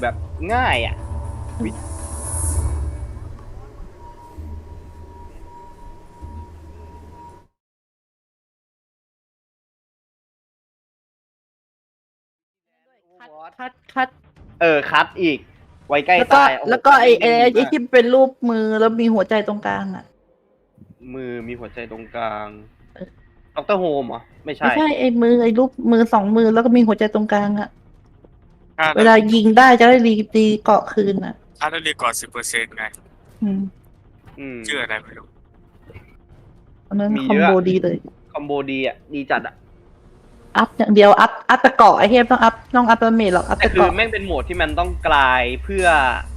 แบบง่ายอ่ะคัดคัดอีกไว้ใกล้แล้วก็ตายไอ้ที่เป็นรูปมือแล้วมีหัวใจตรงกลางอ่ะมือมีหัวใจตรงกลางดรโฮมเหรอไม่ไม่ใช่ใช่ไอ้มือไอ้รูปมือ2 มือแล้วก็มีหัวใจตรงกลางอ่ะเวแล้วลายิงได้จะได้ตีเกาะคืนอ่ะแล้วรีก่อน10%ไงอืมชื่ออะไรไม่รู้อันนั้นมีคอมโบเยอะดีเลยคอมโบดีอ่ะดีจัดอ่ะอัพอย่างเดียวอัพแต่เกาะไอ้เทพต้องอัพดาเมจหรอกอัพแต่แต่คือเกาะแม่งเป็นโหมดที่มันต้องกลายเพื่อ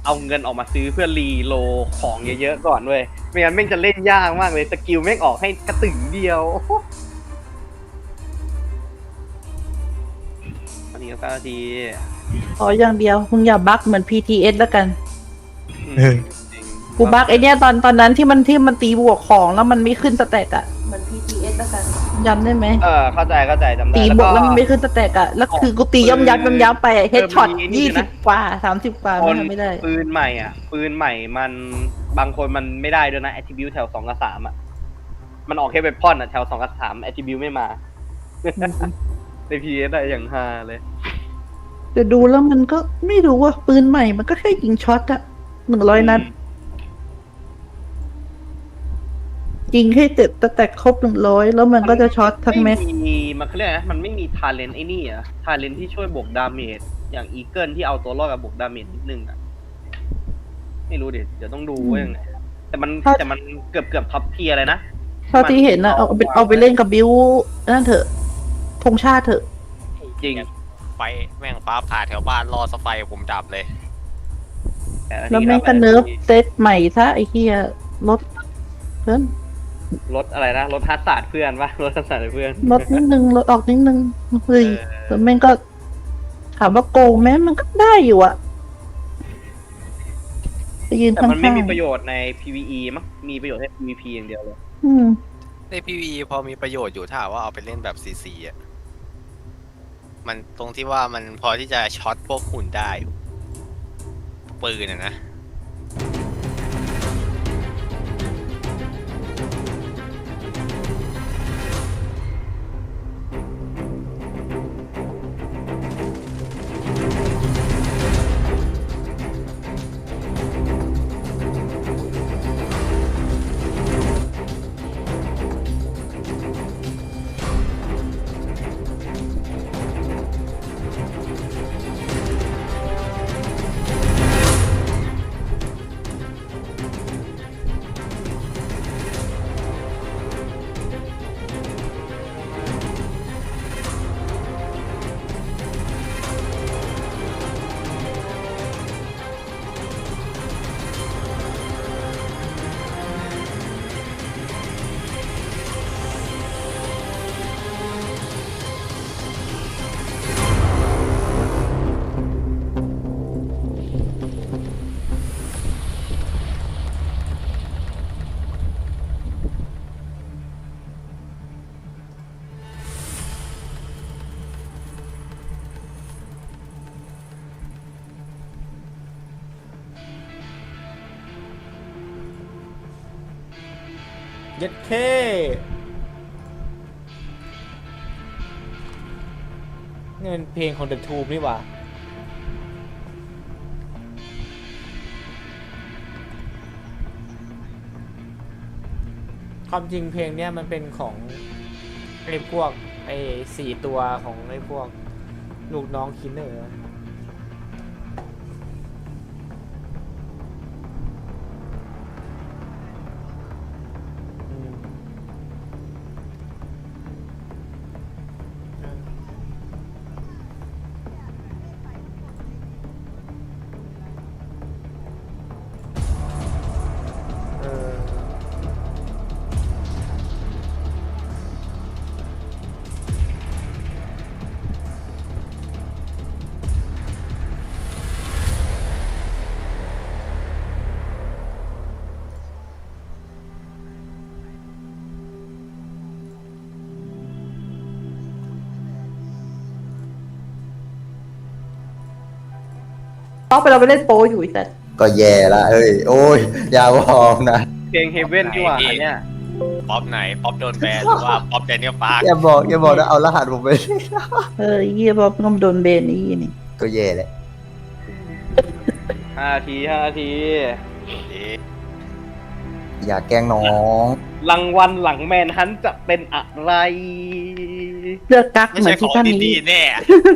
เอาเงินออกมาซื้อเพื่อรีโลของเยอะๆก่อนเว้ยไม่งั้นแม่งจะเล่นยากมากเลยสกิลแม่งออกให้กระตึงเดียวอันนี้ก็9 นาทีขออย่างเดียวมึงอย่าบั๊กเหมือน PTS แล้วกัน จริง กูบั๊กไอเนี้ยตอนนั้นที่มันตีบวกของแล้วมันไม่ขึ้นสแต็กอะเหมือน PTS แล้วกันจำได้ไหมเข้าใจจำได้ตีบวกแล้วมันไม่ขึ้นสแต็กอะแล้วคือกูตีย้ำไปเฮดช็อต20 กว่า30 กว่าไม่ได้ปืนใหม่มันบางคนมันไม่ได้ด้วยนะ attribute แถว2 กับ 3อ่ะมันออกแค่เวพอนอ่ะแถว2 กับ 3 attribute ไม่มาใน PS ได้อย่างฮาเลยแต่ดูแล้วมันก็ไม่รู้ว่าปืนใหม่มันก็แค่ยิงช็อตอะ100 นัดยิงให้เต็มแต่ครบ100แล้วมันก็จะช็อตทั้งแม็กมันเขาเรียกนะมันไม่มีทาเลนต์ไอ้นี่อ่ะทาเลนต์ที่ช่วยบวกดาเมจอย่างอีเกิลที่เอาตัวรอดกับบวกดาเมจนิดนึงอ่ะไม่รู้เดี๋ยวต้องดูว่ายังไงแต่มันเกือบท็อปเทียร์เลยนะเท่าที่เห็นนะเอาไปเล่นกับบิวนั่นเถอะธงชาติเถอะจริงไฟแม่งฟ้าผ่าแถวบ้านรอสไฟผมดับเลยแล้วแม่งก็เนิร์ฟเซตใหม่ซะไอ้เหี้ยลดเพื่อนลดอะไรนะลดทัศน์เพื่อนวะลดทัศน์เพื่อนลดนิดนึงลดออกนิดนึงเฮ้ยแล้วแม่งก็ถามว่าโกงแม้มันก็ได้อยู่อะไปยืนแต่ข้างๆมันไม่มีประโยชน์ใน PVE มั้งมีประโยชน์แค่ PVP อย่างเดียวเลยใน PVE พอมีประโยชน์อยู่ถ้าว่าเอาไปเล่นแบบ CC อ่ะมันตรงที่ว่ามันพอที่จะช็อตพวกหุ่นได้ปืนนะเย็ดเคนี่เป็นเพลงของ The Tube นี่หว่าความจริงเพลงเนี้ยมันเป็นของไอ้พวกไอ้4 ตัวของไอ้พวกลูกน้องคินเนอร์ ป๊อปไปเราไปเล่นโป๊อยู่แต่ ก็แย่ละเอ้ยโอ้ยอย่าบอกนะ เพลงเฮเว่นที่ว่าอันเนี้ย ป๊อปไหนป๊อปโดนแบนหรือว่าป๊อปแดเนียลปาร์ค อย่าบอกนะเอารหัสผมไป เฮียป๊อปงมโดนเบนนี่นี่ ก็แย่แหละ 5 นาที อย่าแกล้งน้อง รางวัลหลังแมนฮันต์จะเป็นอะไร เลือกกัก ไม่ เหมือ ใช่ น ข ซี อง ซั่นนี้ ดีๆแน่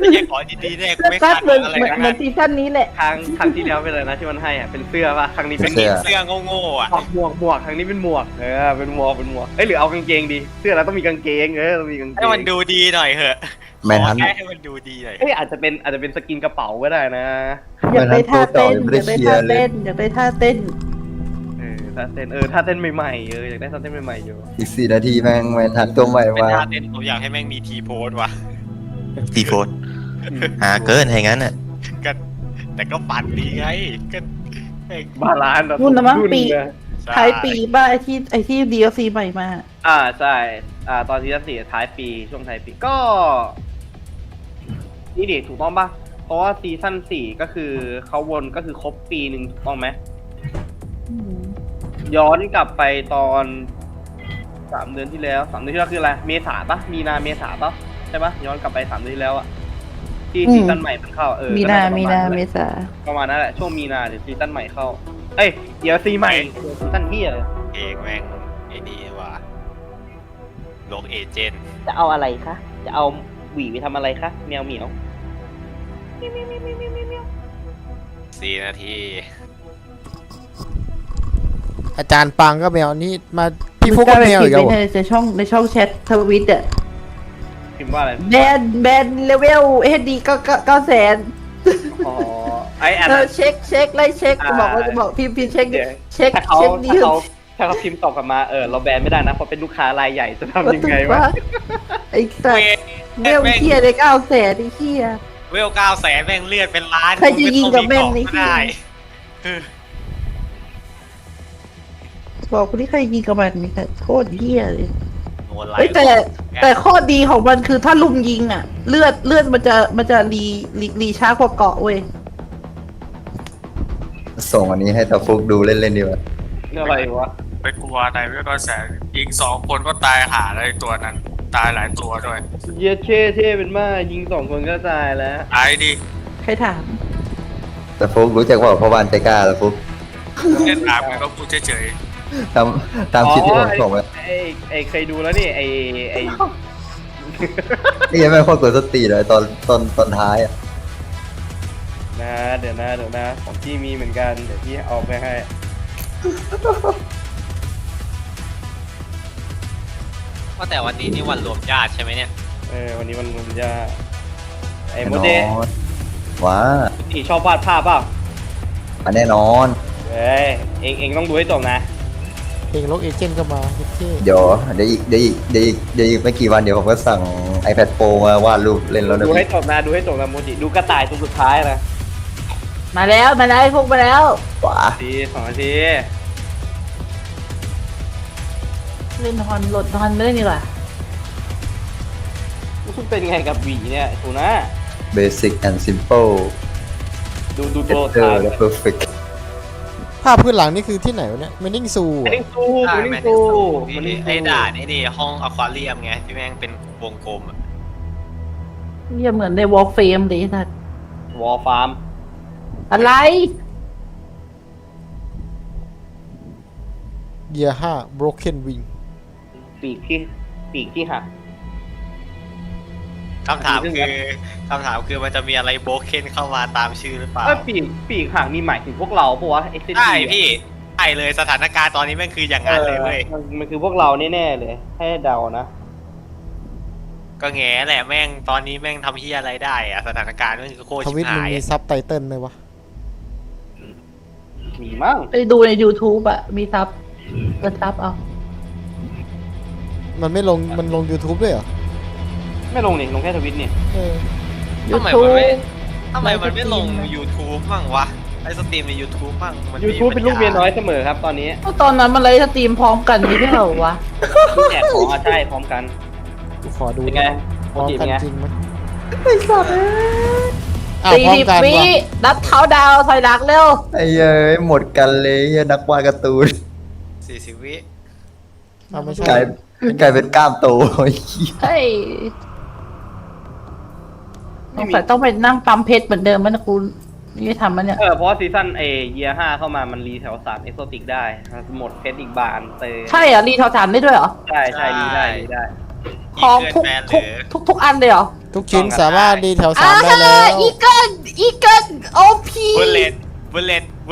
ไม่ใช่ของดีๆแน่กู เลือก ไม่ กั คาก ด เหมือน อะไร เหมือน นะ เหมือนซีซั่นนี้แหละ ครั้งที่แล้วเป็นอะไรนะที่มันให้อ่ะเป็นเสื้อป่ะครั้งนี้ เป็ เป็น น เสื้อโง่ๆอ่ะ หมวกครั้งนี้เป็นหมวกเป็นหมวกเอ้ยหรือเอากางเกงดีเสื้อแล้วต้องมีกางเกงต้องมีกางเกง ให้มันดูดีหน่อยเหอะ แมนฮัน ขอแค่ให้มันดูดีหน่อย เอ้ยอาจจะเป็นสกินกระเป๋าก็ได้นะ อยากได้ท่าเต้น ไม่ อยาก ได้ ได้ เคลีย ท่า ร์เลย เต้นอยากได้ท่าเต้น ท่าเต้นใหม่ๆอยากได้ท่าเต้นใหม่ๆอยู่ อีก4 นาทีแม่งแมนทันตัวใหม่ เป็น มา ท่าเต้นผมอยากให้แม่งมีทีโพสว่ะ ตีโฟนหาเกินให้งั้นอ่ะ ก็แต่ก็ปั่นดีไงก็ บาลานซ์ นู่นนะมั้งปี เลย ท้ายปีบ้าไอที่ DLC ใหม่มา ใช่ตอนที่4ท้ายปีช่วงท้ายปีก็นี่ดิถูกต้องป่ะเพราะว่าซีซั่น4ก็คือเขาวนก็คือครบปีหนึ่งถูกต้องไหมย้อนกลับไปตอน3 เดือนที่แล้วคืออะไรเมษาปะมีนาเมษาปะใช่ปะย้อนกลับไป3 เดือนที่แล้วอะที่ซีซั่นใหม่มันเข้ามีนา ก็จะประ มี ณ นา แหละ เมษา ประมาณนั้นแหละช่วงมีนาเดี๋ยวซีซั่นใหม่เข้าเอ้ยเดี๋ยวซีใหม่ซีซั่นเฮียเลย เองแม่งไอ้นี่ว่ะลงเอเจนต์ จะเอาอะไรคะจะเอาหวีไปทำอะไรคะแมวเหมียว 4 นาที อาจารย์ปังก็แมวนี่มาพี่ฟุกก็แมวอีกแล้วเหรอ ในช่องแชททวิตอ่ะ พิมพ์ว่าอะไร แบนเลเวลเอดีก็900,000 อ๋อไออันนั้น เช็คไล่เช็คบอกพิมพ์เช็คดิเช็ค ถ้าเขา ดิ ถ้าเขาพิมพ์ตอบกลับมาเราแบนไม่ได้นะเพราะเป็นลูกค้ารายใหญ่จะทำยังไงวะ ไอ้สัตว์เวลเฮียเลย900,000ไอ้เฮีย เวล900,000แม่งเลือดเป็นล้าน ใครจะยิงกับแม่ง ไม่ นี่ ต้องมีเกาะก็ได้ บอกคนที่ใครยิงกับมันนี่ค่ะโคตรเฮียเลย โดนไล่ เฮ้ยแต่ข้อดีของมันคือถ้าลุมยิงอ่ะ เลือดมันจะรีช้ากว่าเกาะเว้ย ส่งอันนี้ให้ตาฟุกดูเล่นๆดีกว่า เรื่องอะไรวะ ไปกลัวตายไม่ก็แสนยิง2 คนก็ตายหาอะไรตัวนั้น ตายหลายตัวด้วย เยเท่เป็นมากยิง2 คนก็ตายแล้ว ตายดิ ใครถาม ตาฟุกรู้จักว่าพ่อบ้านใจกล้าตาฟุก เล่นตามมันก็พูดเฉย ตามคลิปที่ผมส่งไป ไอเคยดูแล้วนี่ไอ นี่ยังไม่ค่อยกดสติเลยตอนท้ายอ่ะ นะเดี๋ยวนะของพี่มีเหมือนกันเดี๋ยวพี่เอาไปให้ ว่าแต่วันนี้นี่วันรวมญาติใช่ไหมเนี่ย วันนี้มันจะไอ แน่ โม น เด อนว้า นี่ชอบวาดภาพเปล่า อันแน่นอน เองต้องดูให้จบนะ เพลงลกเอเจนต์ก็มาเท่ เดี๋ยวอีกไม่กี่วันเดี๋ยวผมก็สั่ง iPad Pro มาวาดรูปเล่นแล้วนะ ดูให้ พี่ จบนะโมจิดูกระต่ายตัวสุดท้ายนะ มาแล้วไอ้พวกมาแล้ว ว้า 2 นาที เล่นโหลดทอนไม่ได้นี่หว่า คุณเป็นไงกับหวีเนี่ยถูนะ Basic and Simple ดูตัว Better และ Perfect ภาพพื้นหลังนี่คือที่ไหนวะเนี่ยมันนิ่งซู มัน อะ นิ่งสู้ ใช่ มัน แม่ นิ่ ง งสู้ ไอ้ด่านไอ้นี่ห้องอควาเรียมไงที่แม่งเป็นวงกลมอะ เรียเหมือนในวอลเฟรมเลยสัตว์ วอลฟาร์ม อะไร เยียห้า broken wing ปีกที่หัก คำถามคือมันจะมีอะไรโบเคนเข้ามาตามชื่อหรือเปล่า ปีกหักนี่หมายถึงพวกเราปะวะ SSD ใช่พี่ใช่เลยสถานการณ์ตอนนี้แม่งคืออย่างนั้นเลยเว้ย มันคือพวกเราแน่ๆเลย ให้เดานะ ก็แง่แหละแม่งตอนนี้แม่งทำเฮียอะไรได้อะสถานการณ์แม่งคือโคตร ท ชิบ วิตมัน หาย มี อะ ซับไตเติลเลยวะ มีมั้ง ไปดูใน YouTube อะมีซับเปิดซับเอา มันไม่ลงมันลง YouTube ด้วยเหรอ ไม่ลงนี่ลงแค่ทวิตนี่ เออ ทำไมมันไม่ลง YouTube บ้างวะไอสตรีมใน YouTube บ้างมันมี YouTube เป็นลูกเมียน้อยเสมอครับตอนนี้ ก็ตอนนั้นมันไลฟ์สตรีมพร้อมกันไม่ใช่เหรอวะ ที่แจกของใช่พร้อมกัน กูขอดู เป็นไง พร้อมกัน เป็นไง จริงไหม ไอ้สัตว์ อ้าวพร้อม 40 กัน วิ ว่ะ นับเขาดาวถอยหลังเร็ว ไอ้เอ้ยหมดกันเลยไอ้นักวาดการ์ตูน 40 วิ อ้าวไม่ใช่ กลายเป็นกล้ามโตไอ้เหี้ย เฮ้ยสงสัยต้องไปนั่งปั๊มเพชรเหมือนเดิมมั้ยนะคุณนี่ทำมันเนี่ย เพราะว่าซีซั่นเยียร์5เข้ามามันรีแถว3เอ็กโซติกได้หมดเพชรอีกบานเตย ใช่เหรอรีเทาฐานได้ด้วยเหรอ ใช่รีได้ ของ อี ทุก เกิลแมนห ทุก รือ ทุกทุกอันเลยเหรอ ทุกชิ้นสามารถดีแถวสามได้แล้ว อีเกิลโอพี บุล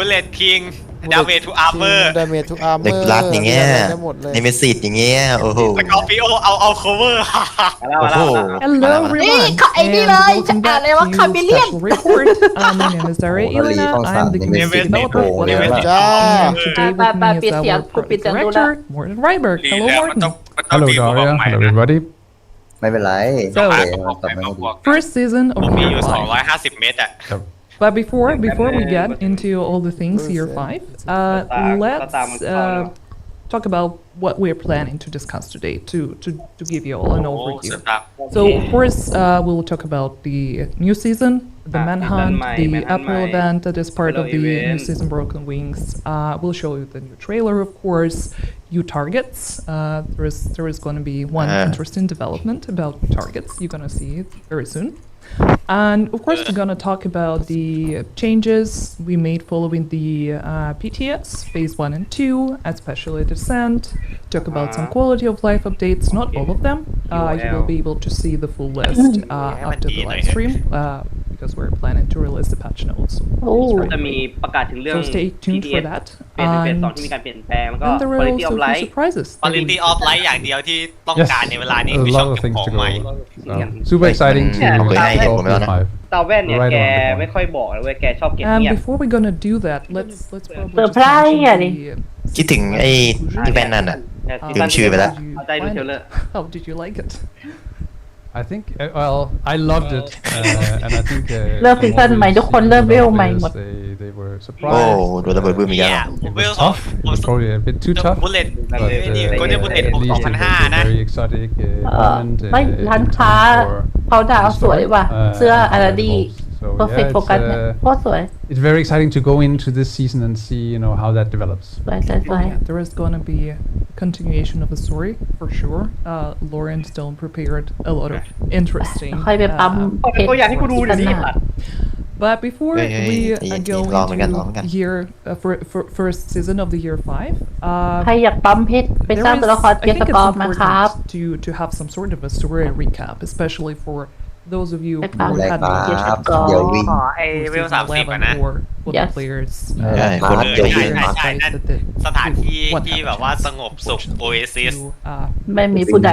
เลตคิงดาเมจทูอาร์เมอร์ ดาเมจทูอาร์เมอ เด็ก ร์ รัดอย่างเงี้ย ได้หมดเลย ในเมสซิดอย่างเงี้ยโอ้โห สกอร์ปิโอเอาโคเวอร์ มาแล้วมาแล้ว Hello Hey, everyone, ka- ay, di and lang. welcome Tsaka, back ewan, to chameleon. Special Report. My name is Zara Oh, Elena. Lali, I'm the Kong community San, developer for Lali, the Lali. and today with me is Bye-bye, our Pete. project Pete, director, Morten Ryberg. ดี Hello แล้วมัน Morten. ต้อง Hello มีพวก Daria, ใหม่ hello นะ everybody. ไม่เป็นไร So- โอเค พวก ต่อ ใหม่ ไป พวก First season ผม of มีอ year ยู่ 5. 250 เมตรอะ But before we get into all the things year 5, let's talk about what we're planning to discuss today to give you all an โอ้ overview. สุดตา So of course, we'll talk about the new season, the Manhunt, the April event that is part of the new season Broken Wings. We'll show you the new trailer, of course, new targets. There is going to be one interesting development about targets. You're going to see it very soon. And of course, we're going to talk about the changes we made following the PTS phase 1 and 2, especially Descent. Talk about some quality of life updates, not all of them. You will be able to see the full list after the live stream because we're planning to release the patch notes. โอ้ จะมีประกาศถึงเรื่อง So stay tuned for that. เป็นเฟส And 2ที่มีการเปลี่ยนแปลงแล้วก็ then there are quality of also a few life surprises. that Quality we- of Life อย่างเดียวที่ต้อง Yes, การในเวลานี้ a คือช่อง lot of เก็บ things ของ to ใหม่ go. So, super exciting to Yeah, talk yeah. about year 5. ตาแว่นเนี่ย Right แก on the point. ไม่ค่อยบอกเลยเว้ยแกชอบเก็บ And เงียบ before we're gonna do that, let's probably just Surprise mention อ่ะดิ the คิดถึงไอ้ที่แว่นนั่นอ่ะ แต่ซี ลื ซั่น มชื่อไปแล้ว เอาใจดูเทรลเลอร์ How did you like it? I think, well, I loved it, and I think เริ่มซีซั่นใหม่ทุกคนเริ่มเวลใหม่หมด they were โอ้ surprised. โดนระเบิดบึ้มอีกแล้ว It เวล was สอง tough. It was probably a bit too tough, บุลเลต but นี่ก็จะบุลเลต at least it was 2,500 a นะ very exotic environment. ไม่ร้านค้า เขาดาวสวยว่ะ เสื้ออาราดี So เพอร์เฟก yeah, โฟกัสเนี่ยโคตรสวย it's very exciting to go into this season and see, how that develops. สวยสวยสวย Yeah, there is gonna be a continuation of the story for sure. Lauren Stone prepared a lot of interesting. ค่อยไปปั๊มเพชร ตัวอย่างที่กูดู ซี เดี๋ยว ซั่น นี้ หน้า But before Hey, hey, we hey, go hey, long again. into year for first season of the year 5, ใครอยากปั๊มเพชรไปสร้างตัวละคร I เกียร์ think ส it's ตอมนะครับ important to have some sort of a story recap, especially for those of you who Recap. had Recap. the เดี๋ยววิ่ง ไอเวล 30 อะนะ or what Yes. the players ใช่คน เออ เดียว ใช่ วิ่ง ใช่ใช่นั่น สถานที่ what ที่ happened แบบว่า to us, สงบสุข unfortunately, Oasis to, ไม่มีผู้ใด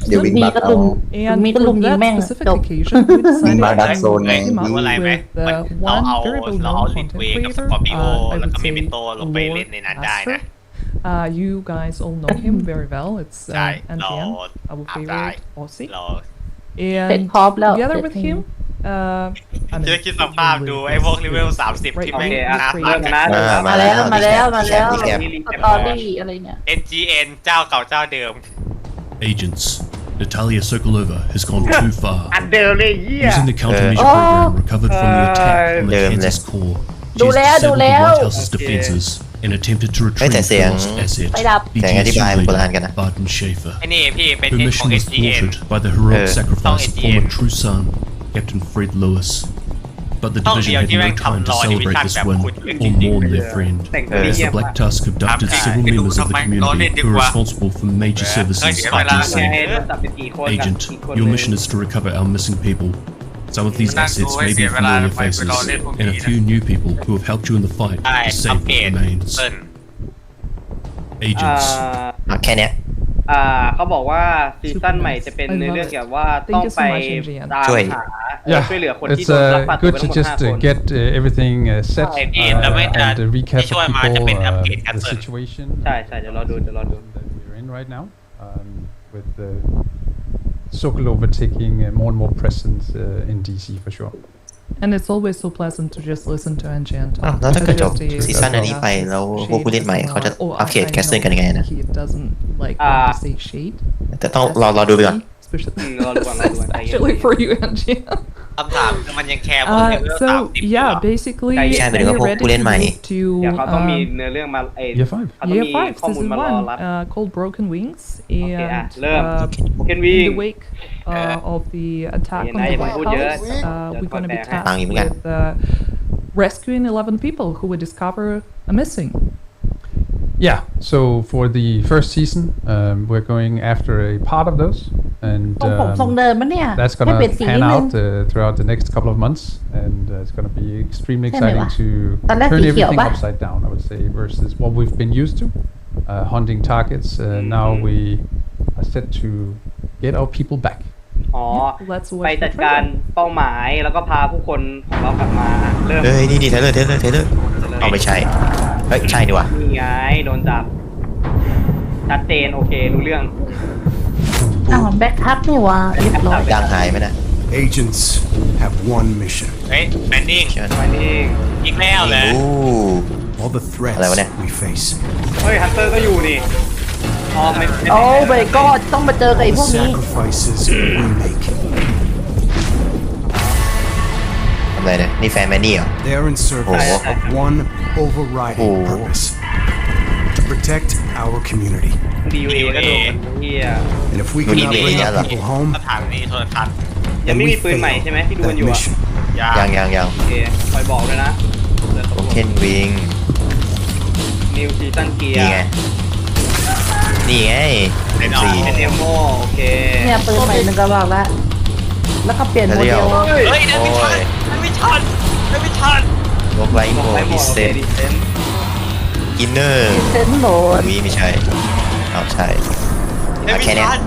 เดี๋ยววิ่ง มี บัก ก็ เอา ลุม and มีก็ลุ for มยิง that แม่ง specific จบ occasion, we decided Mark that to zone team รู้ up อะไรไหม with มัน one เรา very เอา well-known ลิท content เวย์กับ creator. สกอร์ปิโอ I แล้ว would ก็เม say เมโตลงไปเล่นในนั้นได้นะ You guys all know him very well. It's ใช่ NTN, เรา our อาบได้ favorite Aussie. เรา เสร็จ And พร้อมแล้ว together เสร็จ with him, I mean, จะคิดสภาพดูไอ้พวกเลเวล 30 ที่ โอ แม่ง เค น้ำ เริ่มนะ มาแล้วมาแล้วมาแล้ว รีแคป สตอรี่อะไรเนี่ย NGN เจ้าเก่าเจ้าเดิม Agents, Natalia Sokolova has gone too far. อันเดิมเลยเยี่ย Using the countermeasure program recovered from the attack on the Damn. Kansas core, Do she leo, has do disabled the leo. White House's Okay. defenses and attempted to Hey, retrieve that's the the, lost asset, Wait up. Tengah di BTS bahay, leader pulahan ka na. Barton Schaefer. ไอ้นี่พี่เป็น Her เฮดของ mission was NGN thwarted by the heroic sacrifice of NGN. former true son, Captain Fred Lewis. But the ต้อง division เดียว had ที่แม่ no ง time ทำ to รอดิวิ celebrate ชั่น this แบบ win คุณจริง or mourn their friend, แต่งตัวดี as เยี่ย the ม Black Tusk abducted Okay. several members of the Okay. community who are responsible for major Yeah. services Okay, at well, DC. ให้โดนจับเป็นกี่คนกับ Agent, กี่คน your เลย mission is to recover our missing people. Some of these Nah, assets so may I be see, well, familiar I might faces, be on it for and me, a few new people who have helped you in the fight ได้ to อั save ปเกร the ด remains. เติ้ล Agents, แค่เนี้ย เขาบอกว่าซีซั่นใหม่จะเป็นในเรื่องเกี่ยวกับว่าต้องไปตาม ช่วย หา Yeah, ช่วยเหลือคนที่ it's โดนลักพาตัว good ไปทั้ to งหมด just 5 คน get everything set ใช่พี่แล้วไม่จะ and recap ที่ช่วย for มาจะเป็น people อัปเกรด the กันเติ้ล situation ใช่ใช่เดี๋ยวรอดู that we're in right now with the Sokolova taking more and more presence in DC for sure. And it's always so pleasant to just listen to NGN อ้าว talk. แล้วถ้าเกิดจบ Just the ซีซั่นอันนี้ไปแล้วพวกผู้เล่นใหม่เขาจะ Oh, อัปเกรด I แคสเซิล know กันยังไงนะ He doesn't like when to say shade. แต่ต้องรอดูไปก่อน Especially, รอดูก่อนรอดูก่อนใจเย็น especially for you, NGN. ำถามคือมันยังแคร์พวกเลเวล30 So อยู่ yeah, basically, Guys, Siya, we're meron ako ready kulin to mai. move to เดี๋ยวเขาต้องมีเนื้อเรื่องมาYear 5. เขาต้อง Year มี 5 ข้อมูล Season มารอ 1 รับ called Broken Wings, โอเคอ่ะ and เริ่ม Broken in Wing the wake of the attack on the อย่า White พูดเยอะ House, เดี๋ยว we're going to be แปลให้ Bang, tasked yun nga. with rescuing 11 people who we discover are missing. Yeah, so for the first season, we're going after a part of those, and ทรงผมทรงเดิมปะเนี่ย that's ให้ gonna เปลี่ยนสีนิ pan ดนึง out throughout the next couple of months, and it's gonna be extremely Hey, exciting Meva. to Tala turn si everything Kyo ba? upside down, I would say, versus what we've been used to, hunting targets. Now we are set to get our people back. อ๋อ Let's ไป watch จั the ดการ trailer. เป้าหมายแล้วก็พาผู้คนของเรากลับมาเริ่ม เฮ้ยนี่เทเลอร์เอาไม่ใช่เฮ้ยใช่ดีว่ะ นี่ไงโดนจับชัดเจนโอเครู้เรื่อง อ้าวแบ็คทับนี่วะเรียบร้อย ดังหายไหมนะ Agents have one mission. เฮ้ยแมนดิ้ง เชิญ มานี่ อีกแล้วเลย โอ้ All the threats Hello, Nè. we face, เฮ้ยฮันเตอร์ก็อยู่นี่อ๋อไม่ โอ้เบย์ก็ต้องมาเจอกับไอ้พวกนี้ sacrifices we make. ทำไรเนี่ยนี่แฟนแมนนี่เหรอ They are in service Oh. of one overriding Oh. purpose: to protect our community. ดีเอก็โดนเฮีย And if we What do you cannot mean, bring our Yala? people home, สถานีโทรทัศน์ ยัง then ไม่ we มีปืน fail ใหม่ใช่ไหมที่ดูกัน that อยู่อ่ะ mission. ยัง โอเคคอยบอกเลยนะเดี๋ยวตำรวจ เคนวิง นิวซีซั่นเกีย นี่ไง ร์ นี่ไง เป็น สี่ เป็นเอโมโอเค เนี่ยปืนใหม่หนึ่งกระบอกแล้ว แล้วก็เปลี่ยนโมเดล เฮ้ย เฮ้ยได้ไม่ทันได้ไม่ทันได้ไม่ทัน ลบไลท์โม ไปหม ดิ ด เซ โอเคน ดิเซน กินเนอร์ เซนโหลด วีไม่ใช่เอาใช่ ได้ไม่ แค่นี้ ทัน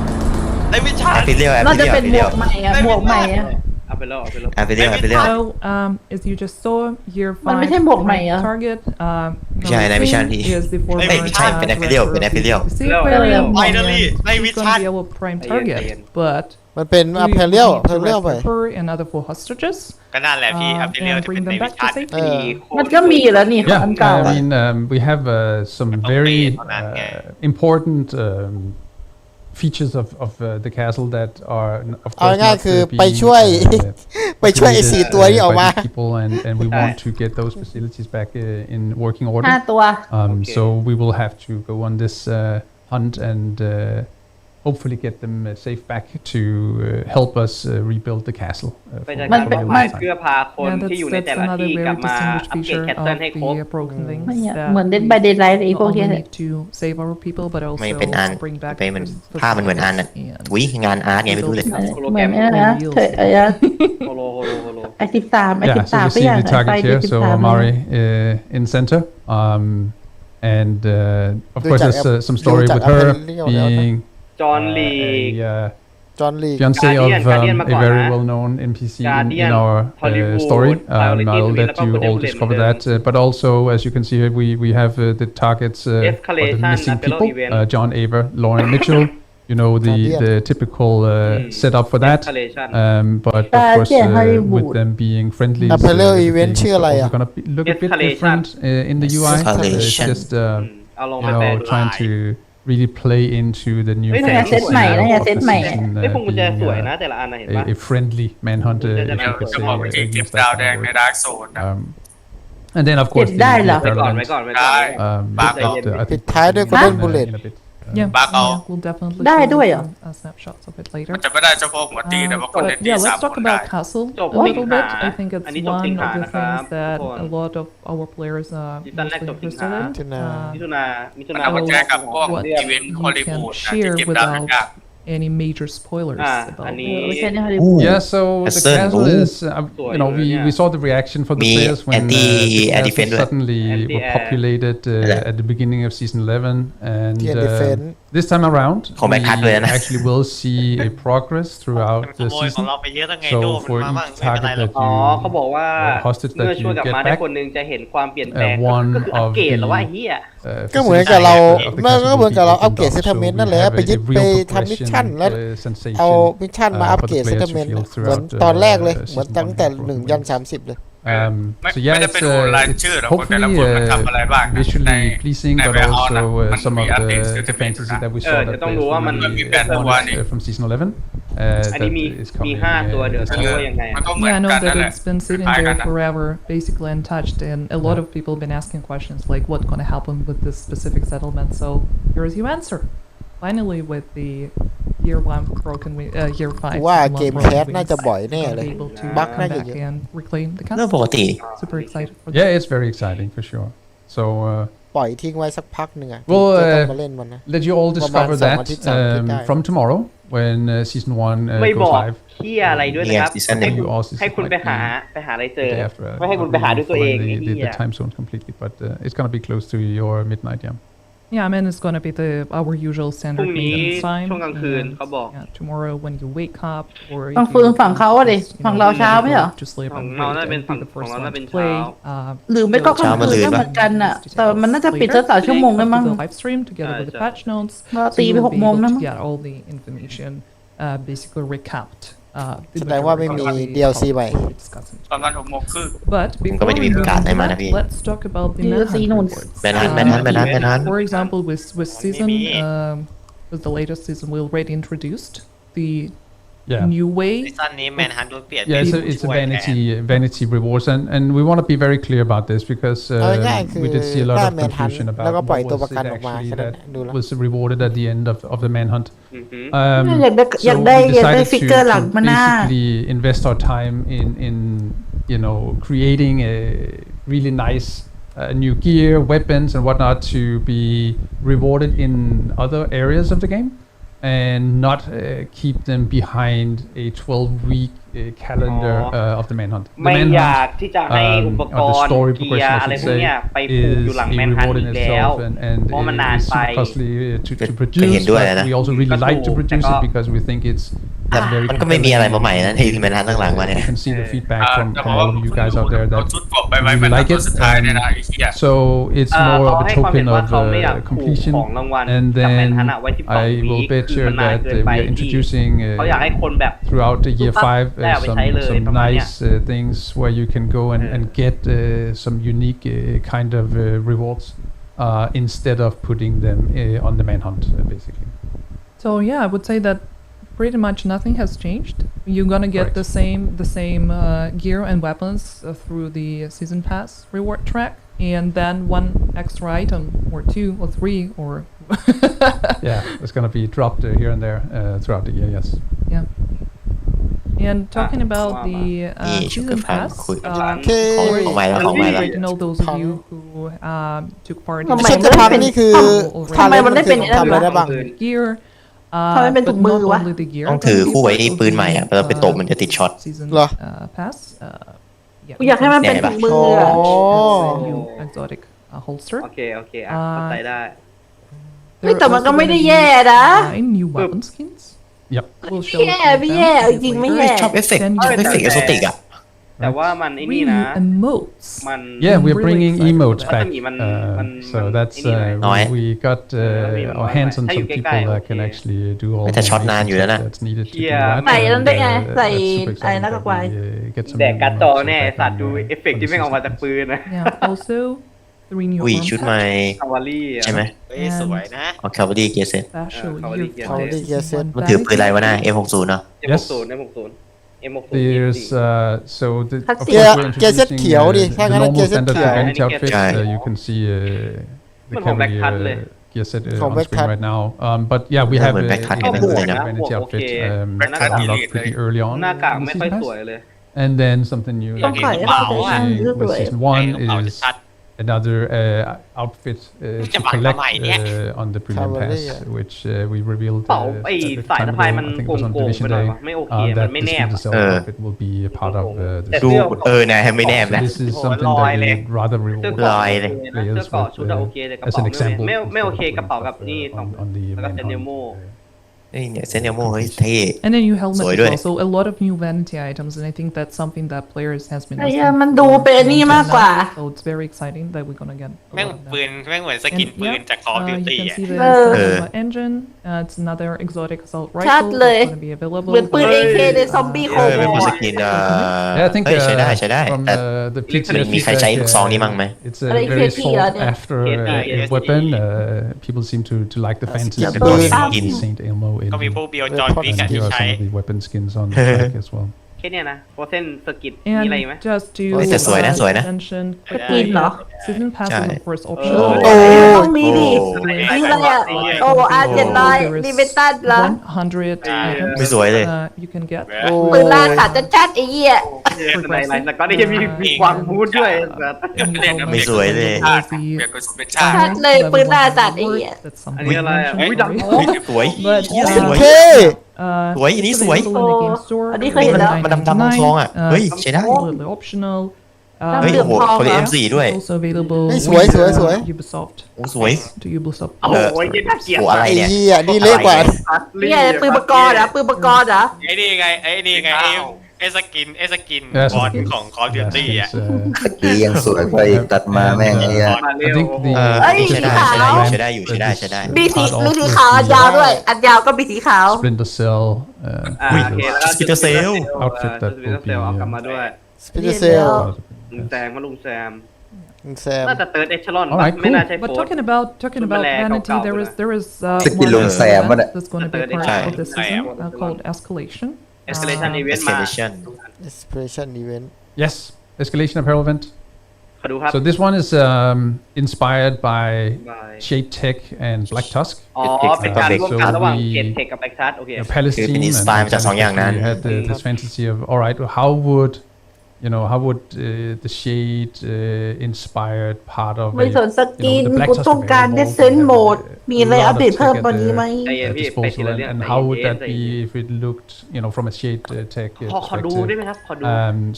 ได้ไม่ทัน แอปเปิลเลียวแอป น่า เปิล จะ เลียว เป็นหมวกใหม่อะหมวกใหม่อะ เอาไปแล้วเอาไปแล้ว แอปเปิลเลียวแอปเปิลเลียว So, as you just saw, year มันไม่ 5 ใช่หมวกใหม่เหรอ target, ไม่ใช่นะไม่ใช่พี่ is the former ไม่ใช่เป็น Ethereal เป็น Ethereal Aquarium, Finally, and ไม่มี he's gonna ทัน be our prime ใจเย็น target, but มันเป็น we อ will เพเรียล need เพ to เรียลไป rescue her and other 4 hostages, ก็นั่นแหละพี่อัพเดเรียล and จะเป็น bring ใน them วิ back ชั่ to น safety. มันก็มีอยู่แล้วนี่ของอัน Yeah, เก่า I อะ mean, we have some very important features of the castle that are, of เอา course, ง่าย not คือ being, ไปช่วย ไปช่วยไอ้4 ตัวที่ออกมา by the people, and we want to get those facilities back in working 5 order. ตัว So we will have to go on this hunt and hopefully get them safe back to help us rebuild the castle. ไปจัด มั กาน ร เป็น เป้าหมายเพื่อพาคน Yeah, ที่อยู่ that's ในแต่ละ another ที่กลั very บมาอั distinguished ปเกรด feature แคทเทิล of ให้ครบ the Broken Wings ไม่อะ that เหมือนเดนบายเดนไลท์ไอ้ not พวก only เนี้ย need to save our people, but ไม่ also เป็นอัน bring back ไปมัน the ภาพมันเหมือนอันอ่ะ and อุ้ยงานอาร์ตไงไม่รู้เลย เหมือนไอ้นะเธอไอ้ โฮโลโฮโล ไอ้13ไอ้ Yeah, so 13 you ก็ see อย่าง the ไอ้ไฟ target here. So 13 Amari in center, and of courseจาก there's some story ดูจาก with her Apparel แล้วนะ being จอห์นลี จอห์นลี fiance Guardian of Guardian มา a ก่อน very นะ well-known NPC in Guardian our Hollywood story. Priority I'll Twin let แล้วก็ you Golden all Bullet discover เหมือน that. But also, as you can see here, we have the targets of the Escalation missing Apollo people: event. John Aver, Lauren Mitchell. You know Guardian. the typical setup for that. Escalation. But of Guardian course, with Hollywood. them being friendly, Apollo event ชื่ออะไรอะ going to look a bit Escalation. different in the UI. It's Escalation. just เอาลง you ไปแปล know ดู trying to really play into the new เฮ้ย นั่นไง fantasy เซตใหม่นั่นไง of เซต the ใหม่ season, เฮ้ยพวงกุญแจ being, สวยนะแต่ละอันนะเห็นปะ a friendly manhunt, if จะ you จะ could จะ say, บอกวิธีเก็บ against ดาว that แดง kind ใน of ดาร์กโซน word. And then of course เก็บได้เหรอ ไว้ก่อนไว้ก่อนไว้ก่อน that, ใจเย็น I ปิด think ท้ายด้วย in, Golden Bullet in a bit. Yeah, Back yeah, off. we'll definitely ได้ show ด้วยเหรอ some snapshots of it later. มันจะไม่ได้เฉพาะหัวตีแต่ว่าคนเล่น But ตี yeah, สาม let's ค talk นได้ about Castle Jop a little bit. Singha. I think it's Ani Jop one of Singha the thingsนะครับ that ทุกคน a lot of our players are Season แรก mostly จบสิง interested หา in. มิถุนามิถุนา มันเอามาแชร์กับพวก what อีเวนต์ you ฮอลลีวู can ดนะที่ share เก็บดาวแดงยาก without any major spoilers อ่า about อัน it. นี้ ไม่ใช่ในฮอลลีวูด Yeah, so the Hassan, castle ooh. is, you know, we saw the reaction for the Me, players when anti- the castle defender. suddenly were Anti-air. populated Yeah. at the beginning of season 11, and Anti-defend. this time around, Combat we cardด้วยนะ actually will see a progress มัน throughout ข the โมยของ season. เราไปเยอะตั้งไง So โดมัน for มาบ้าง each ไม่เป็นไร target หรอก that อ๋อ you เขาบอกว่า hostage เมื่อ that ช่วย you กลับ get มาได้ back, คนหนึงจะเห็นความเปลี่ยนแปลง one ก็คืออัป of เกรดแล้วว่า the เฮีย ก็เหมือนกับเรา facilities of the มันก็ castle เหมือน will กับ be เราอัป opened เกรด up. เซตเมน So ต์นั่น we แหละ have ไปยึด a ไป real ทำมิช progression ชั่น and แล้ว sensation เอามิชชั่นมาอัป for เกร the ดเซต players เม to นต์ feel เหมือน throughout ตอนแรกเลย season เหมือนตั้งแต่ 1 1 ยัน 30 เลย ไม่ So yeah, ได้ it's ไปดูรายชื่อหรอกว่าแต่ละ hopefully คนมันทำอะไรบ้างนะใน visually pleasing, ใน but แวร์เฮาส์ also นะมัน some มี of อัปเดต the fantasy that we เอ saw อ that จะต้องรู้ว่ามัน players มี really แปดตัว wanted นี่ from season 11. อันนี้ that มี is มี coming 5 ตัวเดี๋ยวคิดว่ายังไง มันก็เหมือน Yeah, I know กันนั่น that แหละ it's been sitting คล้ายกั there นนะ forever, basically untouched, and a lot of people have been asking questions like what's going to happen with this specific settlement. So here's your answer. Finally, with the year 1 broken year 5 ว่า settlement เกม broken แคส wings, น่าจะบ่อยแน่ we're เลย gonna be able to บั๊ก come น่าจะ back เยอะ and reclaim the เรื่อง castle. ปกติ Super excited for Yeah, that. it's very exciting for sure. So ปล่อยทิ้งไว้สักพักหนึ่งอะ Well, จะต้องมาเล่นมันนะ let you all ประมาณ discover 2 that อาทิตย์ 3 อาทิตย์ได้ from tomorrow when season 1 ไม่บ goes อก live. เที่ยอะไรด้วยนะครับ Yeah, season ให้คุณ You also ให้คุณ like ไปหา the- ไปหาอะไรเจอ the day after. ไม่ให้คุณไปหาด้วยตัวเองไอ้เหี้ย the time zone completely, but it's gonna be close to your midnight. Yeah. Yeah, I mean it's gonna be our usual พ standard รุ่งนี้ maintenance time. ช่วงกลางคืน and, เขาบอก yeah, tomorrow when you wake up or กลางคืนฝั่งเขาอะดิฝั่งเราเช้าไม่เหรอ to sleep ของ and เราน่า wait เป็น and ฝั่ be ง the ของ first เรา one น่าเป็น to เช้า play. หรือไม่ก็กลางคืนก็เหมือนกันน่ะ แต่มันน่าจะปิดสัก3 ชั่วโมงได้มั้ง the live stream together with the patch notes. เรา So ตีไป you'll 6 be โมง able นะ to มั้ง get all the information, basically recapped. แสดงว่าไม่มี DLC ใหม่ ประมาณ 6 โมงครึ่ง But ก็ before ไม่ we ได้มี move ประกาศ on ให้ to มานะ that, พี่ let's talk about the DLC manhunt notes. reports. แมนฮัน For example, with season, with the latest season, we already introduced the Yeah. new way. ซีซั่นนี้แมนฮันโดนเปลี่ยน Yeah, it's a เป็นช่วยแทน vanity rewards, and we want to be very clear about this because เอาง่ายๆคือ we did see a lot ได้ of แมนฮัน confusion แล้วก็ about ปล่อย what ตัวประ was กัน it ออกมา actually แค่นั้น that ดูแล้ว was rewarded at the end of the manhunt. อยากได้ So อยากได้ we อยากได้ decided ฟิกเกอร์หลัง to มาหน้า basically invest our time in creating a really nice new gear, weapons, and whatnot to be rewarded in other areas of the game, and not keep them behind a 12-week calendar of the manhunt. The ไม่อยาก manhunt ที่จะให้อุปก or the รณ์ story เกียร์ progression, อะไร I พว should กเนี้ย say, ไปผูกอยู่ is หลัง a แมนฮัน reward อี in กแล้ว itself, and เพราะมันนาน it's ไป super costly to ก็ produce. เห็นด้วย But นะ we also really like to ก็ถูก produce แต่ it ก็ because we think it's แต่ very มันก็ไม่มีอะไรมาใหม่นะที่แมนฮันข้างหลังมาเนี่ย You can see the feedback แต่ from บอก all ว่า of you guys out there เอา that ชุดเกราะไปไว้ really แมนฮัน like ตัว it. สุดท้ายเนี่ยนะไอ้เหี้ย So it's เขา more of ให้ a ความเห็น token ว่า of เขาไม่อยากผูก completion, ของรางวัล and กับแมน then ฮันอะไว้12 I วี will ค bet คือ you มันนาน that เกินไป we are ที่ introducing เขาอยากให้คนแบบ throughout the year 5 ได้เอาไปใช้เลย some ประมาณเนี้ย nice things where you can go and get some unique kind of rewards instead of putting them on the manhunt, basically. So yeah, I would say that pretty much nothing has changed. You're gonna get Correct. the same gear and weapons through the season pass reward track, and then one extra item or 2 or 3 or Yeah, it's going to be dropped here and there throughout the year, yes. yeah. And talking about the season pass, Okay. already know those of you who took part in ทำไม เช็ค มัน จะพัง เป็น นี่คือ ทำไมมันได้เป็น ทำอะไรได้บ้าง gear. ทำไมเป็นถุงมือวะ only the gear, ต้องถือคู่ไว้ที่ปืนใหม่อะเวลาไปตบมันจะติดช็อต season เหรอ pass. กูอยากให้มันเป็นถุงมืออะ อ๋อ new exotic holster. โอเคโอเคอ่ะเข้าใจได้ เฮ้ยแต่มันก็ไม่ได้แย่นะ New weapon skins. Yep. We'll show ไม่แย่ไม่แย่เอาจริงไม่แย่ ชอบเอฟเฟกต์ Then ชอบเอฟเฟกต์ you เอ have โซติกอะ แต่ว่ามันไอ้นี่ three นะ emotes. มัน Yeah, we're really bringing excited emotes about back. that. So that's Nói. we got our hands on some people that can actually do all แต่ช็อตนานอยู่แล้วนะ that's needed to do Yeah. that. ใส่นั่นได้ไง and, ใส่ that's super ไอ้ exciting นั่น that ก็ไป we, get some แดก new การ์ดจอ emotes แน่ back สัตว์ on, ดูเอฟเฟกต์ที่ไม่งออกมาจากปืนนะ Yeah. Also, 3 new อุ้ย arm ชุด sets, ใหม่ คาวารี่ ใช่ไหม เฮ้ยสวยนะ เอาคาร์บอดี้เกียร์เซ็ต special Cavalry year gear 5 Cavalry gear season set 1 มันถือปืนอะไรวะหน้า vanity M60 เนาะ M60 M60 M60 There's so the, of That's course it. we're Gear set introducing เขียวดิ the ถ้างั้น normal gear set standard เขียว vanity Gear outfit. set You can see the มันของ Black Cat เลย gear set From on Black screen Cat. right now. But yeah, we เออ have เหมือน Black Cat กันนะ บวก เลย นะ นะ vanity บวกโอเค outfit Black Cat unlocked Elite pretty เลย early on. หน้ากาก in the ไม่ค่อย season ส pass. วยเลย And then something new ต้อง that ใส่ we're ให้เขาไป introducing ส with วย season ไอ้ 1 กระเป๋า is ชัด another outfit to Chả collect mày nhé. on the premium Cavalry pass, อ่ะ which we revealed เป๋า at ไอ้ the สาย time สะพาย ago. มัน I think โก it was ง on โกง Division ไปหน่อย Day วะไม่โอเค มั that นไม่ the แนบ Splinter อะ Cell outfit will be a part of the แต่ ดู เสื้อ นะไม่แน่นะ this is Oh, something lòi that này. we'd rather เสื้อ reward เกราะ ลอย โอ เลย เคนะเสื้อเกราะชุดอะโอเคแต่กระ as เป๋า an example ไม่โอเค instead of กระเป๋า putting กับ stuff, นี่สอง on the แล้วก็เซนเน manhunt. โม เฮ้ยเนี่ยเซนเนลโมเฮ้ยเท่ And then new helmet สวย as ด้วย well. So a lot of new vanity items, and I think that's something that players has been ไอ้ asking เหี้ยมัน for ดูเป็นอันนี้ for มากกว่า So it's very exciting that we're gonna get a แม่ง lot of ปื that. นแม่งเหมือนสกิน And ปืน yeah, จาก Call of you Duty can อ่ะ see the Nova engine. It's another exotic assault ชัด rifle เลย that's gonna be available. เหมือนปืน AK ในซอมบี้โค เออ โม เป็นโมส อะ กิน Yeah, I think เฮ้ยใช้ได้ใช้ได้ from แต่ the มี PTS มีใครใช้ลูกซองนี้มั่งไหม it's a Like very KT sought แล้วเนี่ย after KT weapon. People seem to like the fancy Yeah, skin the of skin. Saint Elmo in ก็มี here. พวกเบียวจอนวิก And อะ here ที่ are ใช้ some of the weapon skins on the back as well. แค่เนี้ยนะโปรเซนสกิดมีอะไรไหม And just to เฮ้ยแต่สวยนะสวยนะ mention สกินเหรอ season pass is of course โอ้ optional. ต้องมีดิ โอ้ มีอะไรอ่ะโอ้R700 นี่เป็นตันเหรอ 100 items ไม่สวยเลย you can get โอ้ ปืนล่าขาดชัดๆไอ้เหี้ย ในแล้วก็ได้มีความบูทด้วยแบบ ไม่สวยเลย เปลี่ยนเป็นเป็นชาติ ชัดเลยปืนล่าสัตว์ไอ้เหี้ย That's อัน something นี้อะไรอ่ะ mentioned อุ้ยดัง already. สวย But สวย โอเค uh, สวยอันนี้ it's สวย available in the game store. อันนี้เคยเห็นแล้ว มันดำๆทองๆอ่ะเฮ้ยใช้ได้ completely optional. เฮ้ยโอ้โหคนละ M4 ด้วย It's also available เฮ้ยสวย with, สวย Ubisoft. โอ้สวย To Ubisoft. โอ้โหยังน่าเกลียด โอ้อะไร ไอ้ เนี่ย เหี้ยนี่เล็กกว่า เนี่ยปืนปกรณ์เหรอปืนปกรณ์เหรอ ไอ้นี่ไงไอ้สกิน Yeah, บอล some ของ Call of Yeah, Duty อ่ะ skins, ตะกี้ยังสวยกว่าอีกตัดมาแม่งไอ้เหี้ย มาเร็ I ว think the เอ้ย ใช้ได้ สีขาว ใช้ได้อยู่ใช้ได้ใช้ได้ มีสี part มี of สี with ขาวอัน the ยาวด้วย อันยาวก็มีสีขาว Splinter Cell โอเคแล้วก็ Splinter Cell outfit that สปินเตอร์เซล will เอา be กลับมาด้วย สปินเตอร์เซล ลุงแซมว่าลุงแซม แซม น่าจะเติร์ดเอชลอน Alright, ไม่น่าใช่โฟ But ร์ talking about Vanity, there is Skin one Lung Sam, event wasn't it? that's going to be Third part Eye. of this season called Escalation. Escalation event มา Escalation Inspiration Event yes, Escalation Apparel event. ขอดูครับ So this one is inspired by By- Shade Tech and Black Tusk. อ๋อเป็นการร่วมกันระหว่างเกตเทคกับแบ็กทัสโอเค Palestineคือเป็น and inspired มาจากสองอย่างนั้น we had this fantasy of all right, how would the Shade inspired part of ไม่สนสกิน the Black กู Tusk ต้องการ available, เดซเซนโหมด มีอะไรอัปเดตเพิ่มกว่านี้ไหม ใจเย็น at พี่ไปที disposal ละเรื่อง and ใจ how would เย็น that be if it looked from a Shade Tech ขอดูได้ไหม perspective. ครับขอดู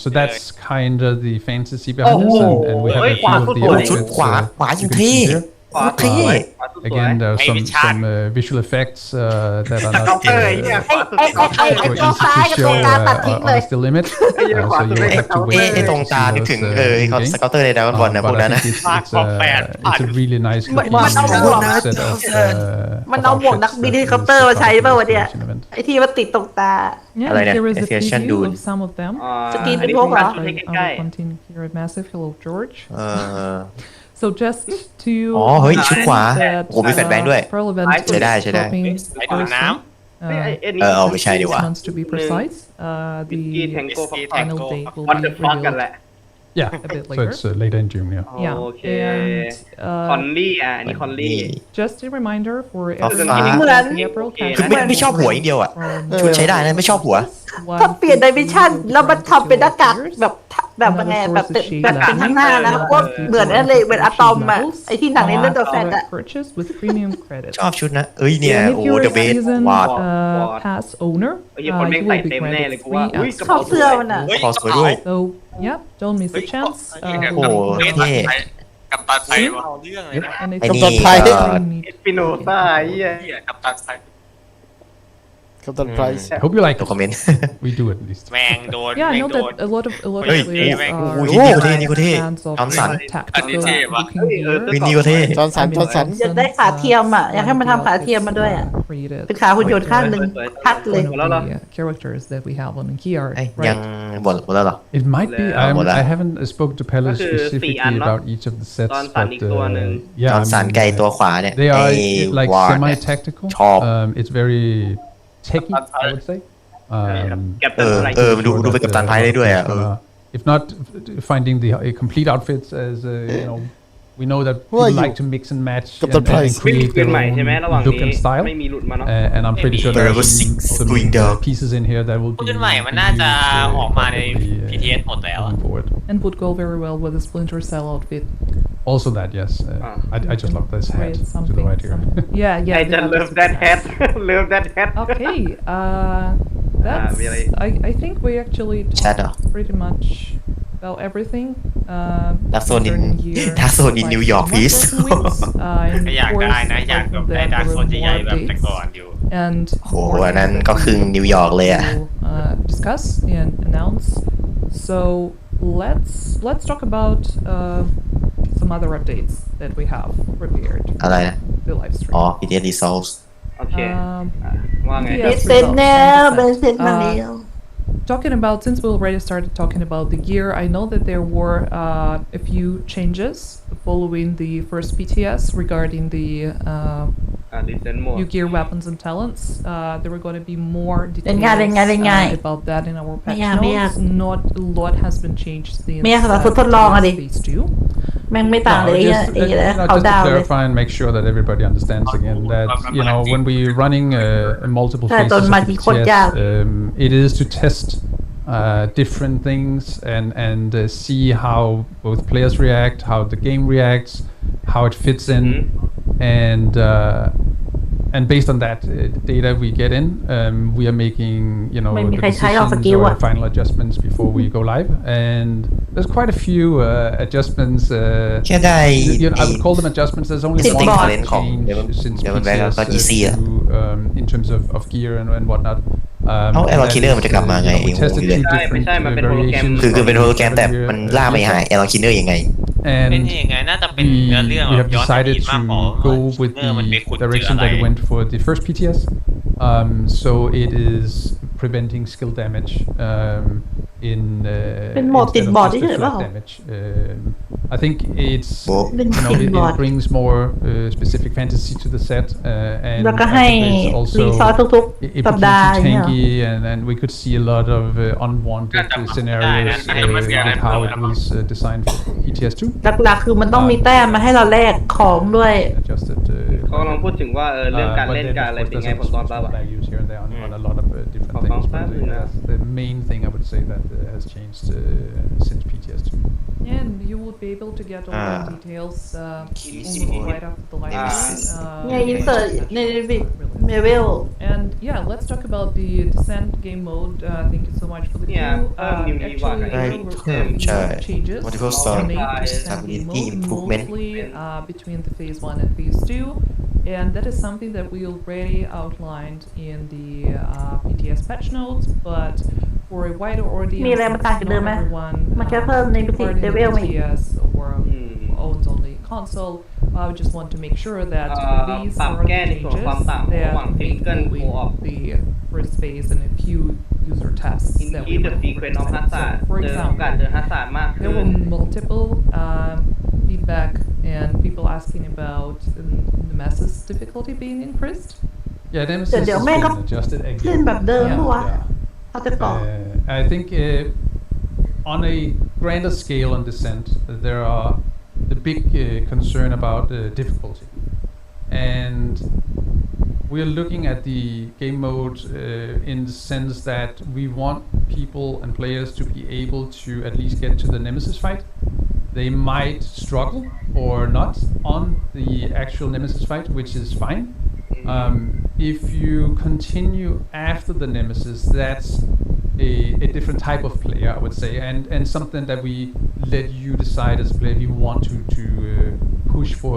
So that's kind of the fantasy behind this, and we have a few of the โอ้โห ชุด outfits. ขวาขวาอย่าง you can เท่ see here. ขวา เท่ ขวาสุดสวย Again, there are Maybe some visual effects that are เคาน์ not เตอร์ไอ้เนี่ยขวาสุด ไอ้ เคาน์เตอร์ ไอ้ so ตัว easy ซ้าย to กับ show ตัวกลางตัดทิ้งเลย on a still image. Yeah, So you will have to wait ไอ้ตรง to ตา see นึก those ถึง in เขา game. สเกาเตอร์ในดาวบอลนะพว But กนั้น I นะ think it's a really nice Man, set of มันเอาหมวกนักบินเฮลิคอปเตอร์มาใช้ป่าวะเนี่ย Escalation event. ไอ้ที่มันติดตรงตา Yeah,อะไร and เนี่ย here is a Escalation preview Dune of some of them. สกิน อั เป็น นี้ พวกเหรอ ดู I ใกล้ will continue here at Massive. Hello, George. เออ So just to อ๋อเฮ้ยชุดขวา that, โอ้มีแฟลชแบงค์ด้วย Pearl event ใช้ได้ใช้ได้ dropping ไอ้ดูน้ Thursday, ๆไอ้นี่ เอาไม่ใช่ดีกว่า months to be precise. วิสกี้แทง The โก้ฟ Whiskey ็อก final Tango. date will วัน be เดอร์ฟ็อกกันแห revealed.ละ Yeah, A bit so later. it's later in June. Yeah. Yeah, โอเค and คอนลี่อันนี้คอนลี่ just a reminder for ฟ้า everyone เหมือน the April คือไม่ชอบหัวอย่างเดียวอ่ะ from ชุดใช้ได้นะไม่ชอบหัว ถ้าเปลี่ยนดิเมนชันแล้วมันทำเป็นหน้ากากแบบยังไงแบบเป็นข้างหน้านะก็เหมือนอะไรเหมือนอะตอมอะไอที่หนังในเรื่องตัวแฟนอะ purchase with premium credit. ชอบชุดนะเอ้ยเนี่ย And โอ้ if you're เดอะเบ a ส season วาด pass owner, ไอ้เหี้ยคนแม่ง you ใส่ will be เต็มแน่เลย granted กูว่า free อุ้ย access. กระ ชอ เป๋า บเสื้อมันอะ ำ คอสวยด้วย So yeah, don't miss a chance. โอ้โห เท่ เท่ กับตันไทยเอาเรื่องเลยนะ And ไอ้ it's นี่ กับตันไทย ก็ เอสปิโนซ่าไอ้เหี้ย เหี้ยกับตันไทย กัปตันไพรส์ I hope you like ตัว it. คอมเมนต์ We do at least. แมงโดน yeah, I แมง know โดน that a lot of Hey, players hey, are โอ้โหนี่ก็เท่นี่ก็เท่ fans of จอห์นสัน tactical looking gear. วินนี่ก็เท่ จอห์นสัน I mean, จอห์นสัน อยากได้ขาเทียมอะอยากให้มันทำขาเทียมมาด้วยอะ created เป็นขาหุ่นยนต์ข้างหนึ่งชัดเลย one of the characters that we have on here, เอ้ยยัง right? หมดแล้วเหรอ It might be. I haven't spoken to Pelle That's a specifically Fiat, no? about each of the sets, Johnson but อีกตัวหนึ่ง yeah, จอห์นสันไกลตัวขวาเนี่ย they ไอ้ are like วาร์ดเนี่ย semi-tactical. ชอบ It's very techy, I would say. แก็บเป็นอะไร ดูเป็นกัปตันไทยได้ด้วยอ่ะ If not finding the complete outfits as we know that Who are people you? like to mix and match Captain and Price. create ปืน their ใหม่ใช่ไหมระหว่าง own look นี้ and style. ไม่มีหลุดมาเนาะ And I'm pretty sure there There are was some, six some going down. pieces in here that will be ปืนใหม่มันน่าจะออกมาใน PTS หมดแล้วอะ going forward. And would go very well with the Splinter Cell outfit. Also that, yes. I just love this hat Create to the something. right here. Yeah, ไอ้ yeah. จะ the love opposite that side. hat love that hat Okay, that's. really? I think we actually แชท talked เหรอ pretty much about everything. Dark Zone in- concerning year Dark Zone in by New York, One please. Broken Wings. And ก็อยาก of ได้ course, นะอยาก apart แบบ from ได้ that, ดาร์ there โซ were นใหญ่ more ๆแบบแต่ updates ก่อนอยู่ and โห more อันนั้น things ก็ that ครึ่ง we นิวยอร์กเลยอ่ะ will, discuss and announce. So let's talk about some other updates that we have prepared อะไรนะ for the live stream. อ๋อ PTS Resolve โอเค ว่าไง Yeah. เป็นเซนแนวเป็นเซนมาแล้ว Talking about, since we already started talking about the gear, I know that there were a few changes following the first PTS regarding the Descent mode new gear, weapons, and talents. There are going to be more เล่นง่ายเล่นง่ายเล่นง่าย details about that in our ไม่ patch ยากไม่ยาก notes. Not a lot has been changed since ไม่ยากสำหรับคนทดลองอะดิ Phase 2. แม่งไม่ต่างเลย No, just, ไอ้ no, เขา just to ดาวเลย clarify and make sure that everybody understands again that when we're running multiple ใช่ phases ตอน of มา the ที่โคตร PTS, ยาก it is to test different things and see how both players react, how the game reacts, how it fits in, and based on that data we get in, we are makingไม่มี the ใครใช้ออกส decisions กิล or อะ final adjustments before we go live, and there's quite a few adjustments. แค่ได้ I would call them adjustments. There's only Setting one talentของ change since Devil PTS Back ก็ DC อะ in terms of gear and whatnot. เอ้า Aeron Killer มันจะกลับมาไง we tested two ไม่ different ใช่มันเป็นโฮโลแกรม variations คือเป็น of โฮโลแกรม the แต่ gear, มันล่าไม่หาย Aeron Killer ยังไง เป็น and ยังไงน่าจะเป็นเนื้อเรื่อง we แบ have บย้อนอดี decided ตมากกว่า to go with เนื้อมันไปขุด the เจอ direction อะไร that we went for the first PTS. So it is preventing skill damage in เป็นโหมดติด instead of บอร์ด just ที่ the เฉยเปล่า flat damage. I think it's เป็น you know ติดบอร์ด it brings more specific fantasy to the set, and แล้วก็ I ให้ think it's รีซอส also ทุก it ๆสัป became ดาห์ too อย่างเงี้ย tanky, and we could see a lot of unwanted scenarios with how it was designed for PTS2. หลักๆคือมันต้องมีแต้มมาให้เราแลกของด้วย Adjusted. เขากำลังพูดถึงว่าเรื่องการ but เล่น then, การ of อะไร course, เป็น there's ไงผล also ตอน small รับ values here and there on a lot of different Of things. course, But yeah. the main thing I would say that has changed since PTS2. And you will be able to get all the details almost right after the live stream. เนี่ยอินเสิร์ตในเลเวล And yeah, let's talk about the Descent game mode. Thank you so much for the Yeah, view. new Actually, Right, there were sure. changes Multiple to star make the Descent game stability mode improvement. mostly between the phase 1 and phase 2. And that is something that we already outlined in the PTS patch notes, but for a wider audience, มีอะไรมาต่างจากเดิมไหม not everyone มันแค่เพิ่มใน part in เล the เวลมาอีก PTS or owns only console. I just want to make sure that these ปรับ are แก้ the ในส่วน changes ความต่างระหว่าง that make Physical with Co-op the first phase and a few user tests that we Increase the ran frequency of for Descent. hazard So, for เจอโอกาส example, เจอฮัสซาร์ดมาก there ขึ้น were multiple feedback and people asking about the Nemesis difficulty being increased. Yeah, Nemesis เดี๋ยว has แม่งก็ been adjusted เล่น again. แบบเดิม Yeah. ปะวะเขาจะก่อ I think on a grander scale on Descent, there are the big concern about difficulty, and we're looking at the game mode in the sense that we want people and players to be able to at least get to the Nemesis fight. They might struggle or not on the actual Nemesis fight, which is fine. If you continue after the Nemesis, that's a different type of player, I would say, and something that we let you decide as a player if you want to push for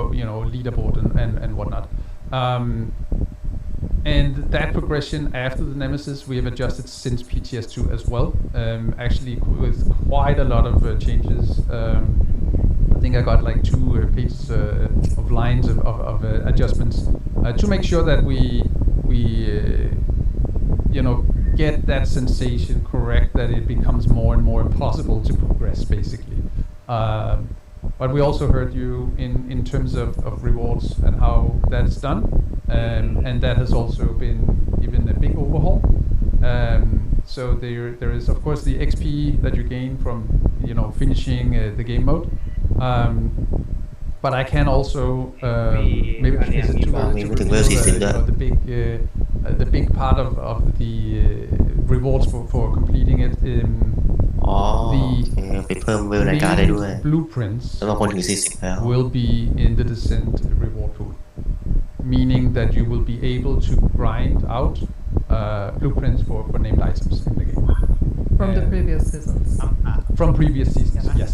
leaderboard and whatnot. And that progression after the Nemesis we have adjusted since PTS2 as well, actually with quite a lot of changes. I think I got like 2 pages of lines of adjustments to make sure that we get that sensation correct, that it becomes more and more impossible to progress, basically. But we also heard you in terms of rewards and how that's done, and that has also been given a big overhaul. So there is of course the XP that you gain from finishing the game mode. But I can also maybe is it too early to reveal the big part of the rewards for completing it. อ๋อไปเพิ่มเวลในการได้ด้วย Blueprints สำหรับคนถึง40แล้ว will be in the Descent reward pool, meaning that you will be able to grind out blueprints for named items in the game. From the previous seasons. From previous seasons, yes.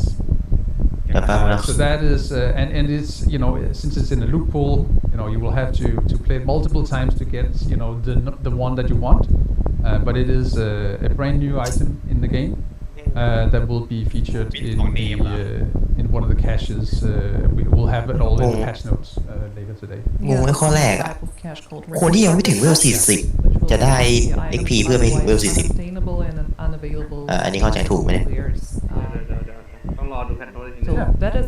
So So that is, and it's since it's in a loot pool, you will have to play it multiple times to get the one that you want. But it is a brand new item in the game that will be featured in one of the caches. We will have it all in the patch notes later today. งงไอ้ข้อแรกอะ Type of cache called คนที่ยังไม่ถึงเวล 40 จะได้ XP เพื่อไปถึงเวล 40 unobtainable and unavailable อันนี้เข้าใจถูกไหมเนี่ย players. ต้องรอดูแพทโนโลยี So Yeah. that is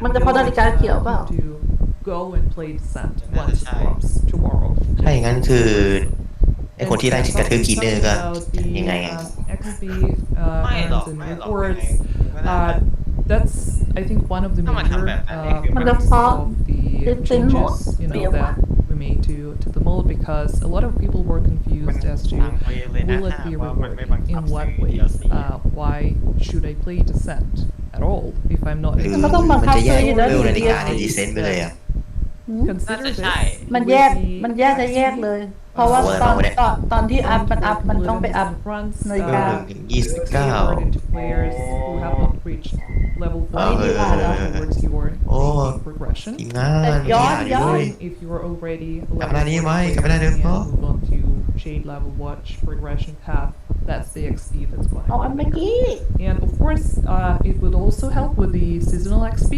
มันจะพอนาฬิกาเขียวเปล่า to go and play Descent น่าจะ once ใช่ drops tomorrow. ถ้าอย่างนั้นคือไอคนที่ไล่กระทืบกีเนอร์ก็ About the, ยังไง XP ไม่หรอก earned and ไม่หรอก rewards. ก็น่าจะ That's I think one of the ถ้ามัน major ทำแบบนั้นเอง มันจะเพราะ of the เป็นโหมด changes, you เปลี่ know, ยนว่ะ that we made to the mode because a lot of people were confused as to บางเพลงเลยนะ will it be ว่ามันไม่ rewarding บังคับ in what ซื้อ way? DLC Why should I play Descent at all if I'm not หรือ มันก็ต้องบัง มัน คับ จะแยก ซื้ออยู่แล้ว เวล ดิ นาฬิกาในดีเซนต์ไปเลยอ่ะ consider น่าจะ this ใช่ มันแยก มันแยกจะแยกเลย เพราะว่าตอนที่อัพมันต้องไปอัพ runs นาฬิกา ถึง29 tailored to players who have not reached level 4 towards your main progression. ทีมงาน ย้อน มีด้วย If you are already a กลับมาด้านนี้ไหม level 4 กลับมาด้านเดิม player เนอะ and move on to Shade Level Watch progression path, that's the XP that's going เอาอันเมื่อกี้ And of course, it would also help with the seasonal XP.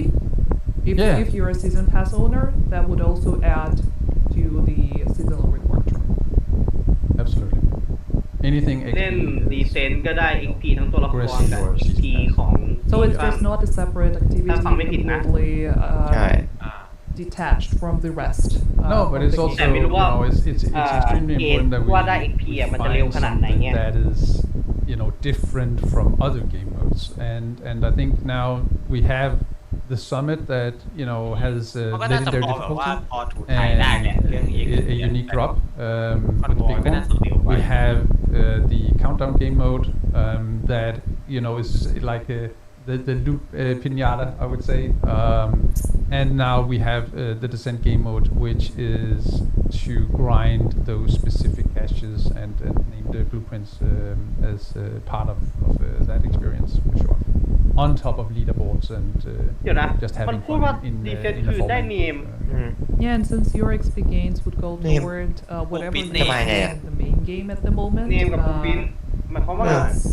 Yeah. If you're a season pass owner, that would also add to the seasonal reward track. Absolutely. Anything เล่น XP ดีเซนก็ได้ XP ทั้งตัวละครกับ XP ของ So it's just not a separate activity, ฟังไม่ผิดนะ completely ใช่ detached from the rest. No, but of it's the also, game. แต่ไม่รู้ว่า it's extremely เกณ important ฑ์ that we ว่าได้ XP อ่ะมันจะเร็ว find ขนาดไหน something เนี่ย that is, different from other game modes. And I think now we have the summit that, has มันก็น่าจะ legendary พอแบบว่า difficulty พอถูถ่ายได้แหละ and เรื่อง a unique drop คอน with ว the อย big ก็น่า one. จะเร็วไป We have the countdown game mode that is like the loot pinata, I would say. And now we have the descent game mode, which is to grind those specific caches and name the blueprints as part of that experience for sure. On top of leaderboards and เดี๋ยวนะ just มัน having พูดว่า fun in ดีเซน in คื a อได้ format. เนม Yeah, and since your XP gains would go Name. toward whatever Pupin you're name. doing in the main game at the moment, เนมกับปูปินหมายความว่า it's,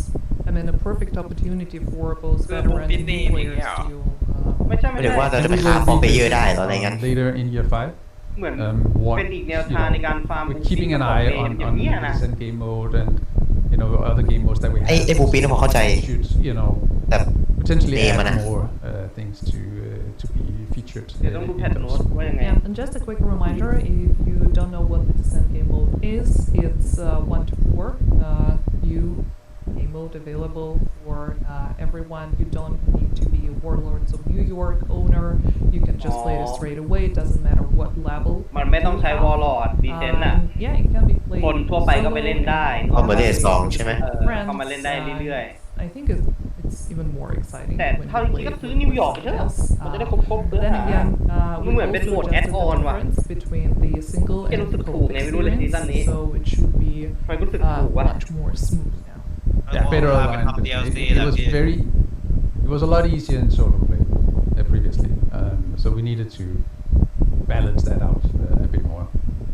I mean, a perfect opportunity for both Pupin veteran and new name, players yeah. to ไม่ใช่ ห ไม่ มายถึ ใช่ งว่าเราจะไปฆ่าฟอร์เปเยอร์ได้เหรออะไรงั้น Later in year 5. เหมือน What เป็นอีกแนวทางในการฟาร์ม we're keeping an eye อย่าง on เนี้ย the นะ descent game mode and other game modes that we have. ไอ้บูปินผมเข้าใจ should แต่ potentially Name add อะนะ more things to be featured. เดี๋ยวต้องดู in แพท those. โน้ตว่ายังไง Yeah, and just a quick reminder, if you don't know what the Descent game mode is, it's 1 to 4. New game mode available for everyone. You don't need to be a Warlords of New York owner. You can just play it straight away. It doesn't matter what level. มันไม่ต้องใช้วอลล์ดดีเซนน่ะ Yeah, it can be played คนทั่วไปก็ไปเล่นได้ คอมเมดี้2ใช่ไหม เข้ามาเล่นได้เรื่อย I think it's even more exciting แต่ when เท่า you ที่ play ก็ it ซื้อ with นิวยอร์ก someone ใช่ไหม else. มันจะได้ครบ Then again, มันเหมือนเป็นโหมด also add on adjusted the ว่ะ difference between the single แค่ and รู้สึก the ถูกไงไม่รู้เลยซีซั่นนี้ so it should be มันรู้สึกถูกว่ะ much more smooth now. Better ไป aligned. ทำ But DLC it แล้ว was พี่ it was a lot easier in solo play previously. So we needed to balance that out a bit more.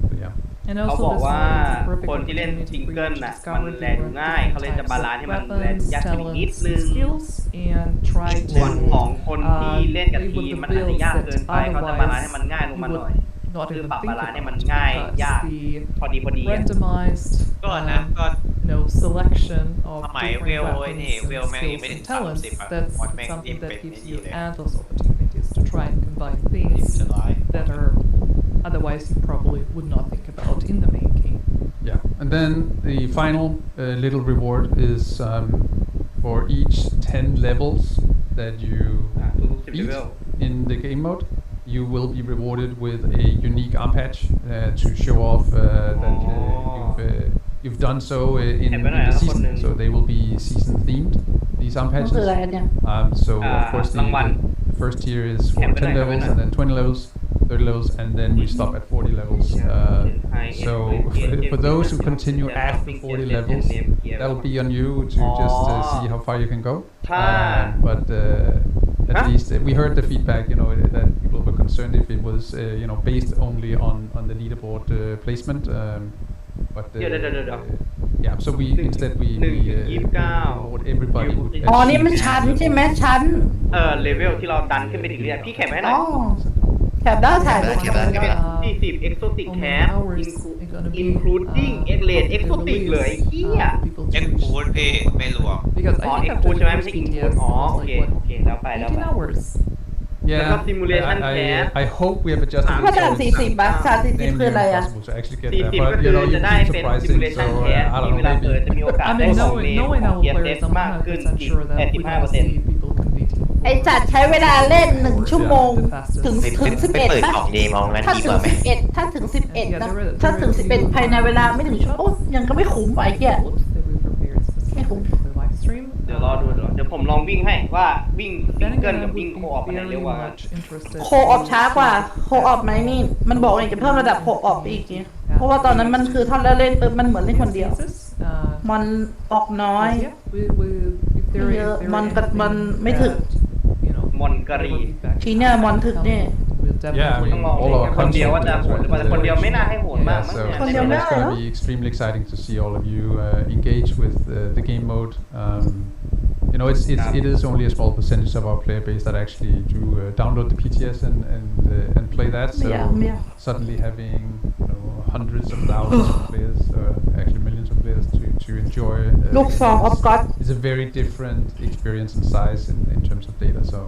But yeah. And เขา also บอก this ว่า one is a perfect คนที่เล่น opportunity ซิง for เกิล you to น่ะ discover มันแลดู different ง่ายเขาเลยจะ types บาลานซ์ of ให้มันแล weapons, ยากขึ้นอีกนิด talents, นึง skills, and try ส่วน to ของคนที่เล่นกับ play ที with ม the มันอาจจะ builds ยากเกิน that ไปเขาจะบาลานซ์ให้ otherwise มันง่ายลง you มาหน่อย would not คือ even ปรับ think บาลานซ์ให้ about มันง่าย because ยาก the พอดีอะ randomized ก็นะก็ selection of สมัย different เวลไอ้นี่ weapons เว and ลแม่งยัง skills ไม่ได้ and ถึง talents 30อะ that's มอดแม่งยัง something เป็น that gives ไอ้นี่ you เลย endless opportunities to try and combine ทีม things จะร้าย that are otherwise you probably would not think about in the main game. Yeah, and then the final little reward is for each 10 levels that you ทุกๆ10 beat เลเวล in the game mode. You will be rewarded with a unique arm patch to show off that you've done so in the season. So they will be season themed. These arm มัน patches. คืออะไรเนี่ย So of course the first tier is for 10 levels, and then 20 levels, 30 levels, and then we stop at 40 levels. So for those who continue after 40 levels, that will be on you to just see how far you can go. But at least we heard the feedback, that people were concerned if it was, based only on the leaderboard placement. But yeah, so we instead we reward everybody who อ๋อ นี่มันชั้นใช่ไหมชั้น เลเวลที่เราดันขึ้นไปถึงเรียกพี่แข่งไหมหน่ อ๋ อ อย แถบได้ถ่าย แถบได้ จะเป็น40 exotic tab including exotic เลยเหี้ย เอ็กพูดพี่ไม่รวม Because อ๋อ I think include ใช่ไหม after ไม่ the ใช่ first include TTS, อ๋อ it's โอเค like โอเคแล้วไป 18 hours. Yeah, Like a simulation I tab. hope we have adjusted ถ้า it ด่าน so 40บาทด่าน40คืออะไรอ่ะ impossible to actually get 40 there. ก็ But คื you อ know, you จะได้ keep เป็น surprising. simulation So tab I ที่ don't เวลา know, เปิด maybe. จะมีโอกาส I ได้ mean, ของ knowing เนม knowing ของ our เกียร์ players, เซ I'm มากขึ้น 100% อีก sure that we're gonna 85% see people competing ไอจัดใช้เวลาเล่น1 ชั่วโมงถึง ไป 11 เปิด ป่ะ ของเดมองงั้น ถ้า ดี ถึ ก ง ว่าไหม 11ถ้าถึง11นะถ้าถึง11ภายในเวลาไม่ถึงชั่วโมงโอ้ยังก็ไม่คุ้มไปแก that we prepared specifically for the live stream. เดี๋ยวรอดูเดี๋ยวผมลองวิ่งให้ว่าวิ่งซิง Then เกิล again, I กับ would วิ่ง be โคออฟอันไหน very เร็วกว่ากัน much interested. โคออฟช้ากว่าโคออฟไหมนี่มันบอกเนี่ยจะเพิ่มระดับโคออฟอีกเนี่ยเพราะว่าตอนนั้นมันคือถ้าเราเล่นปุ๊บมันเหมือนเล่นคนเดียว มอนออกน้อย Yeah, if there เยอะ if there มอน is กับมอน anything ไม่ถึก that, you know, มอนกะรี ทีเนี่ยมอนถึกเนี่ย we'll Yeah, I definitely mean, ต้องลอง all our คนเดียวว่า content จะโหดหรือเปล่าแต่คนเดียวไม่น่าให้โหดมาก Yeah, มั้ง so เนี่ย คนเดียว it's going to be extremely exciting to see all of you engage with the game mode. You know, it is only a small percentage of our player base that actually do download the PTS and play that. So Yeah. suddenly having hundreds of thousands of players, actually millions of players to enjoy. ลูกซองออฟก็อด It's a very different experience and size in terms of data. So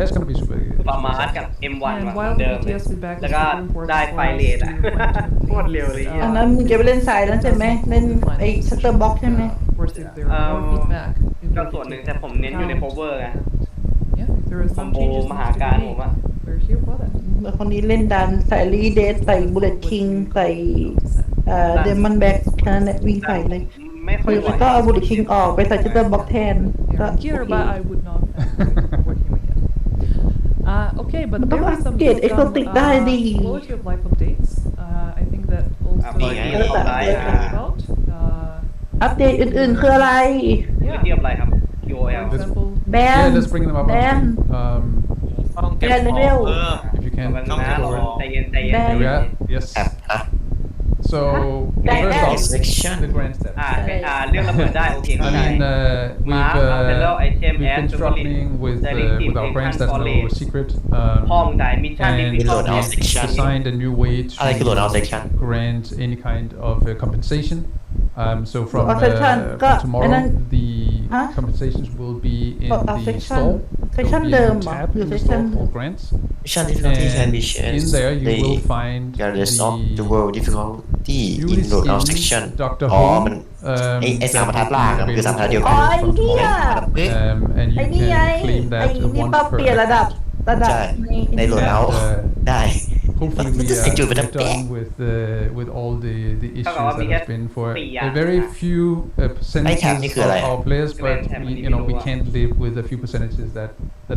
it's going to be super. ประมาณกับ M1 And ว่ะ while เดิม the เลย BTS feedback แล้ว is ก็ super important ได้ for ไฟ us เลท to อ่ะ continue โคตรเร็วเลย อัน อ่ะ นั้นมึงจะไปเล่นสายนั้นใช่ไหมเล่นไอ้ชัตเตอร์บ็อกใช่ไหม Of course, if there are more feedback, it ก็ will ส่วน be หนึ่ง taken แต่ผมเน้นอยู่ใน into cover ไง account. Yeah, if there is คอม some โบ changes ม needs หา to be การผม made, อ่ะ we're here for that. แล้วคนนี้เล่นดันใส่ลีเดสใส่บุลเลตคิงใส่เดมอนแบ็กแค่นั้นแหละวิ่งใส่เลย ไม่ค่ ห อย รือ ไหว ไม่ก็เอาบุลเลตคิงออกไปใส่ชัตเตอร์บ็อกแทนก็ Yeah, here, but I would not work him again. Okay, but But there don't are some update exoticได้ดี quality of life updates. I think that also quality is of life about. อัปเดตอื่นๆคืออะไร ไม่เทียบอะไรครับ For UOL example, แบน Yeah, let's bring them up แบ on น screen. ต้องเก็บ เรียน ของ เร็ว เพิ่ม If you แป๊ can บนึง come นะ forward. ใจเย็นใจเย็น ได้ There we are. Yes. แอบอ่ะ So That first off, section. the grand steps. เรื่องระเบิดได้โอเค I เข้าใจ mean, Mark, Apparel, item, we've and been struggling with Selective our brands. That's no College. secret. พ่อมึงได้มิชชั่น And ดิจิทัล Reload out section. designed a new way อะไรคือ load out to section grant any kind of compensation. So from Load out section ก็ from ไอ้นั่น tomorrow, the ฮะ compensations will be in Load out the section store. section There เดิ will ม be เหร a อ tab หรือ in the section store for grants. Mission difficulty can be And changed. in there you The will find regardless of the world difficulty newly in load out skinned section. Dr. อ๋อ Home มัน ไอ้สามบรรทัด that ล่าง will อะ be มันคือสามบรรทัดเดียว อ๋ กั อน ไอ้เนี่ย เอ๊ะ and ไอ้ you นี่ไง can claim ไอ้ that นี่ once ป้า per เปลี่ยนระดับ ใช่ ในโหลดเอา ได้ hopefully we Just enjoy with are the done with all the issues Talk about that has been for the a very few percentages นี่คือ of อะไร our players, but Grand we, Tab you know, we ไม่รู้อะ can't live with a few percentages that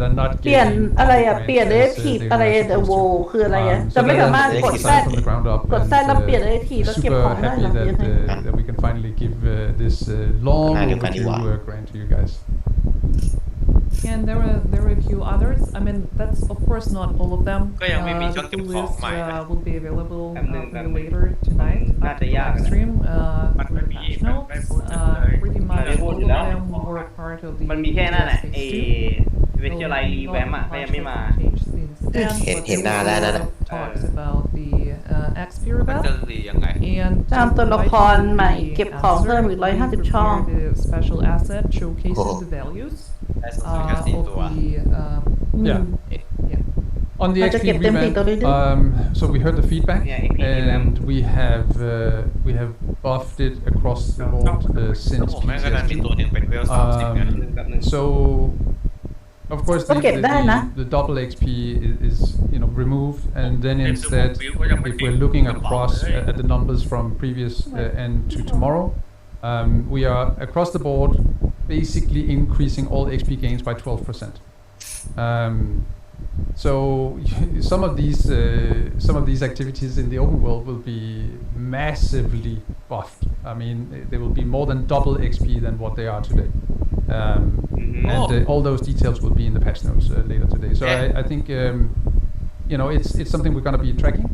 are not เปลี่ยน getting อะไร the อะ grants เปลี่ยน as, ได้ทีบ they อะไร were เดอะโว supposed to. คืออะไรอะ So จะไม่ that สามารถ is กด design แซด from the ground up กด and, แซดแล้วเปลี่ยนได้ทีแล้วเก็บ super ของได้ happy หรอ that ยังไง that we can finally give this long Nah, overdue grant to you guys. and there were a few others. I mean, that's of course not all of them. ก็ยังไม่มี The ช่องเก็บ full ของ list ใหม่นะ will be available for you แป๊บนึง later tonight น่า after จะ the ยาก live นะ stream. มันไม่ With มี patch มัน notes, ไม่พูดถึงเลย pretty much ไม่พู all ด of อยู่แล้ว them were part of the มันมีแค่นั้นแหละ BTS เอ phase 2. เวเชียไลรีแวมอ่ะก็ยังไม่มา Changed since then, but Hit there nada, were nada. talks about the XP มัน revamp. จะรียังไง And ตามตัวละครใหม่เก็บของเพิ่มอีก we 150 ช่อง prepared a special asset showcasing Oh. the values ได้สองแค่สี่ of ตัว the Yeah. yeah. On the How'd you XP get them revamp, people to do? so we heard the feedback, Yeah, XP and we have buffed it across the board แล้ว since ผมแม่งก็ดันมี PTS2. ตัวหนึ่งเป็นเวล30ไง แบบนึง So, of course, ก็เก็บได้นะ the double XP is removed, and then instead, if we're looking across at the numbers from previous and to tomorrow, we are across the board basically increasing all XP gains by 12%. So some of these activities in the open world will be massively buffed. I mean, they will be more than double XP than what they are today. And all those details will be in the patch notes later today. So I think it's something we're going to be tracking,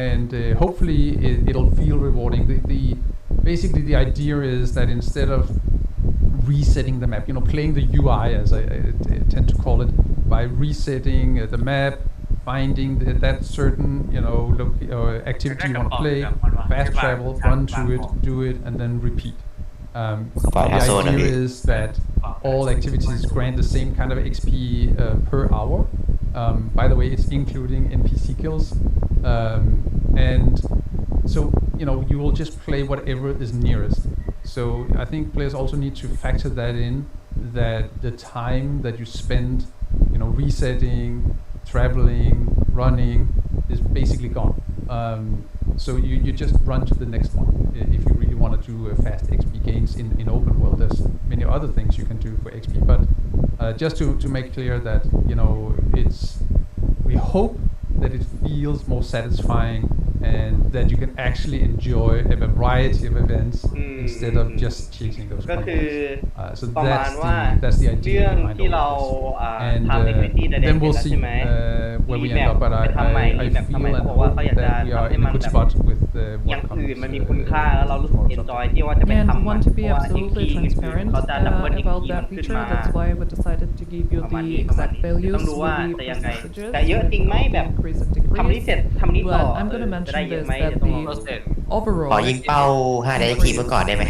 and hopefully it'll feel rewarding. Basically the idea is that instead of resetting the map, playing the UI as I tend to call it, by resetting the map, finding that certain activity you want to play, fast travel, run to it, do it, and then repeat. The idea is that all activities grant the same kind of XP per hour. By the way, it's including NPC kills, and so you will just play whatever is nearest. So I think players also need to factor that in, that the time that you spend, resetting, traveling, running is basically gone. So you just run to the next one if you really want to do fast XP gains in open world. There's many other things you can do for XP, but just to make clear that we hope that it feels more satisfying and that you can actually enjoy a variety of events instead of just chasing those ก็คือ so ประมาณว่า that's the เรื่ idea อง behind ที่เรา all of this. And ทำ activity ใดๆ then เสร็จ we'll แล้ว see ใช่ไหม where we รี end แม up, ป but ไปทำใหม่ I รีแมป feel ทำใหม่ and เขาบอกว่าเขา hope อยากจะ that we ทำ are ให้ in มั a น good แบบ spot with อ what ย่าง comes อื่นมันมีคุณค่าแล้วเรารู้สึก tomorrow's enjoy update. ที่ว่าจะไป And ทำมัน want to เพ be ราะว่า absolutely XP transparent เขาจะดับเบิล XP about มัน that ขึ้น feature. มา That's why we decided to give you ประมาณ the นี้ประมาณ exact นี้ values ต้องดู with ว่า the จะยังไง percentages แต่เยอะจริงไหม of แบบ increase and ทำนี้ decrease. เสร็จทำนี้ต่อ But I'm gonna จะได้ mention เยอะ this ไหม that เดี๋ยวต้อง the รอ overall ขอยิงเป้า5 นาทีเมื่อก่อนได้ไหม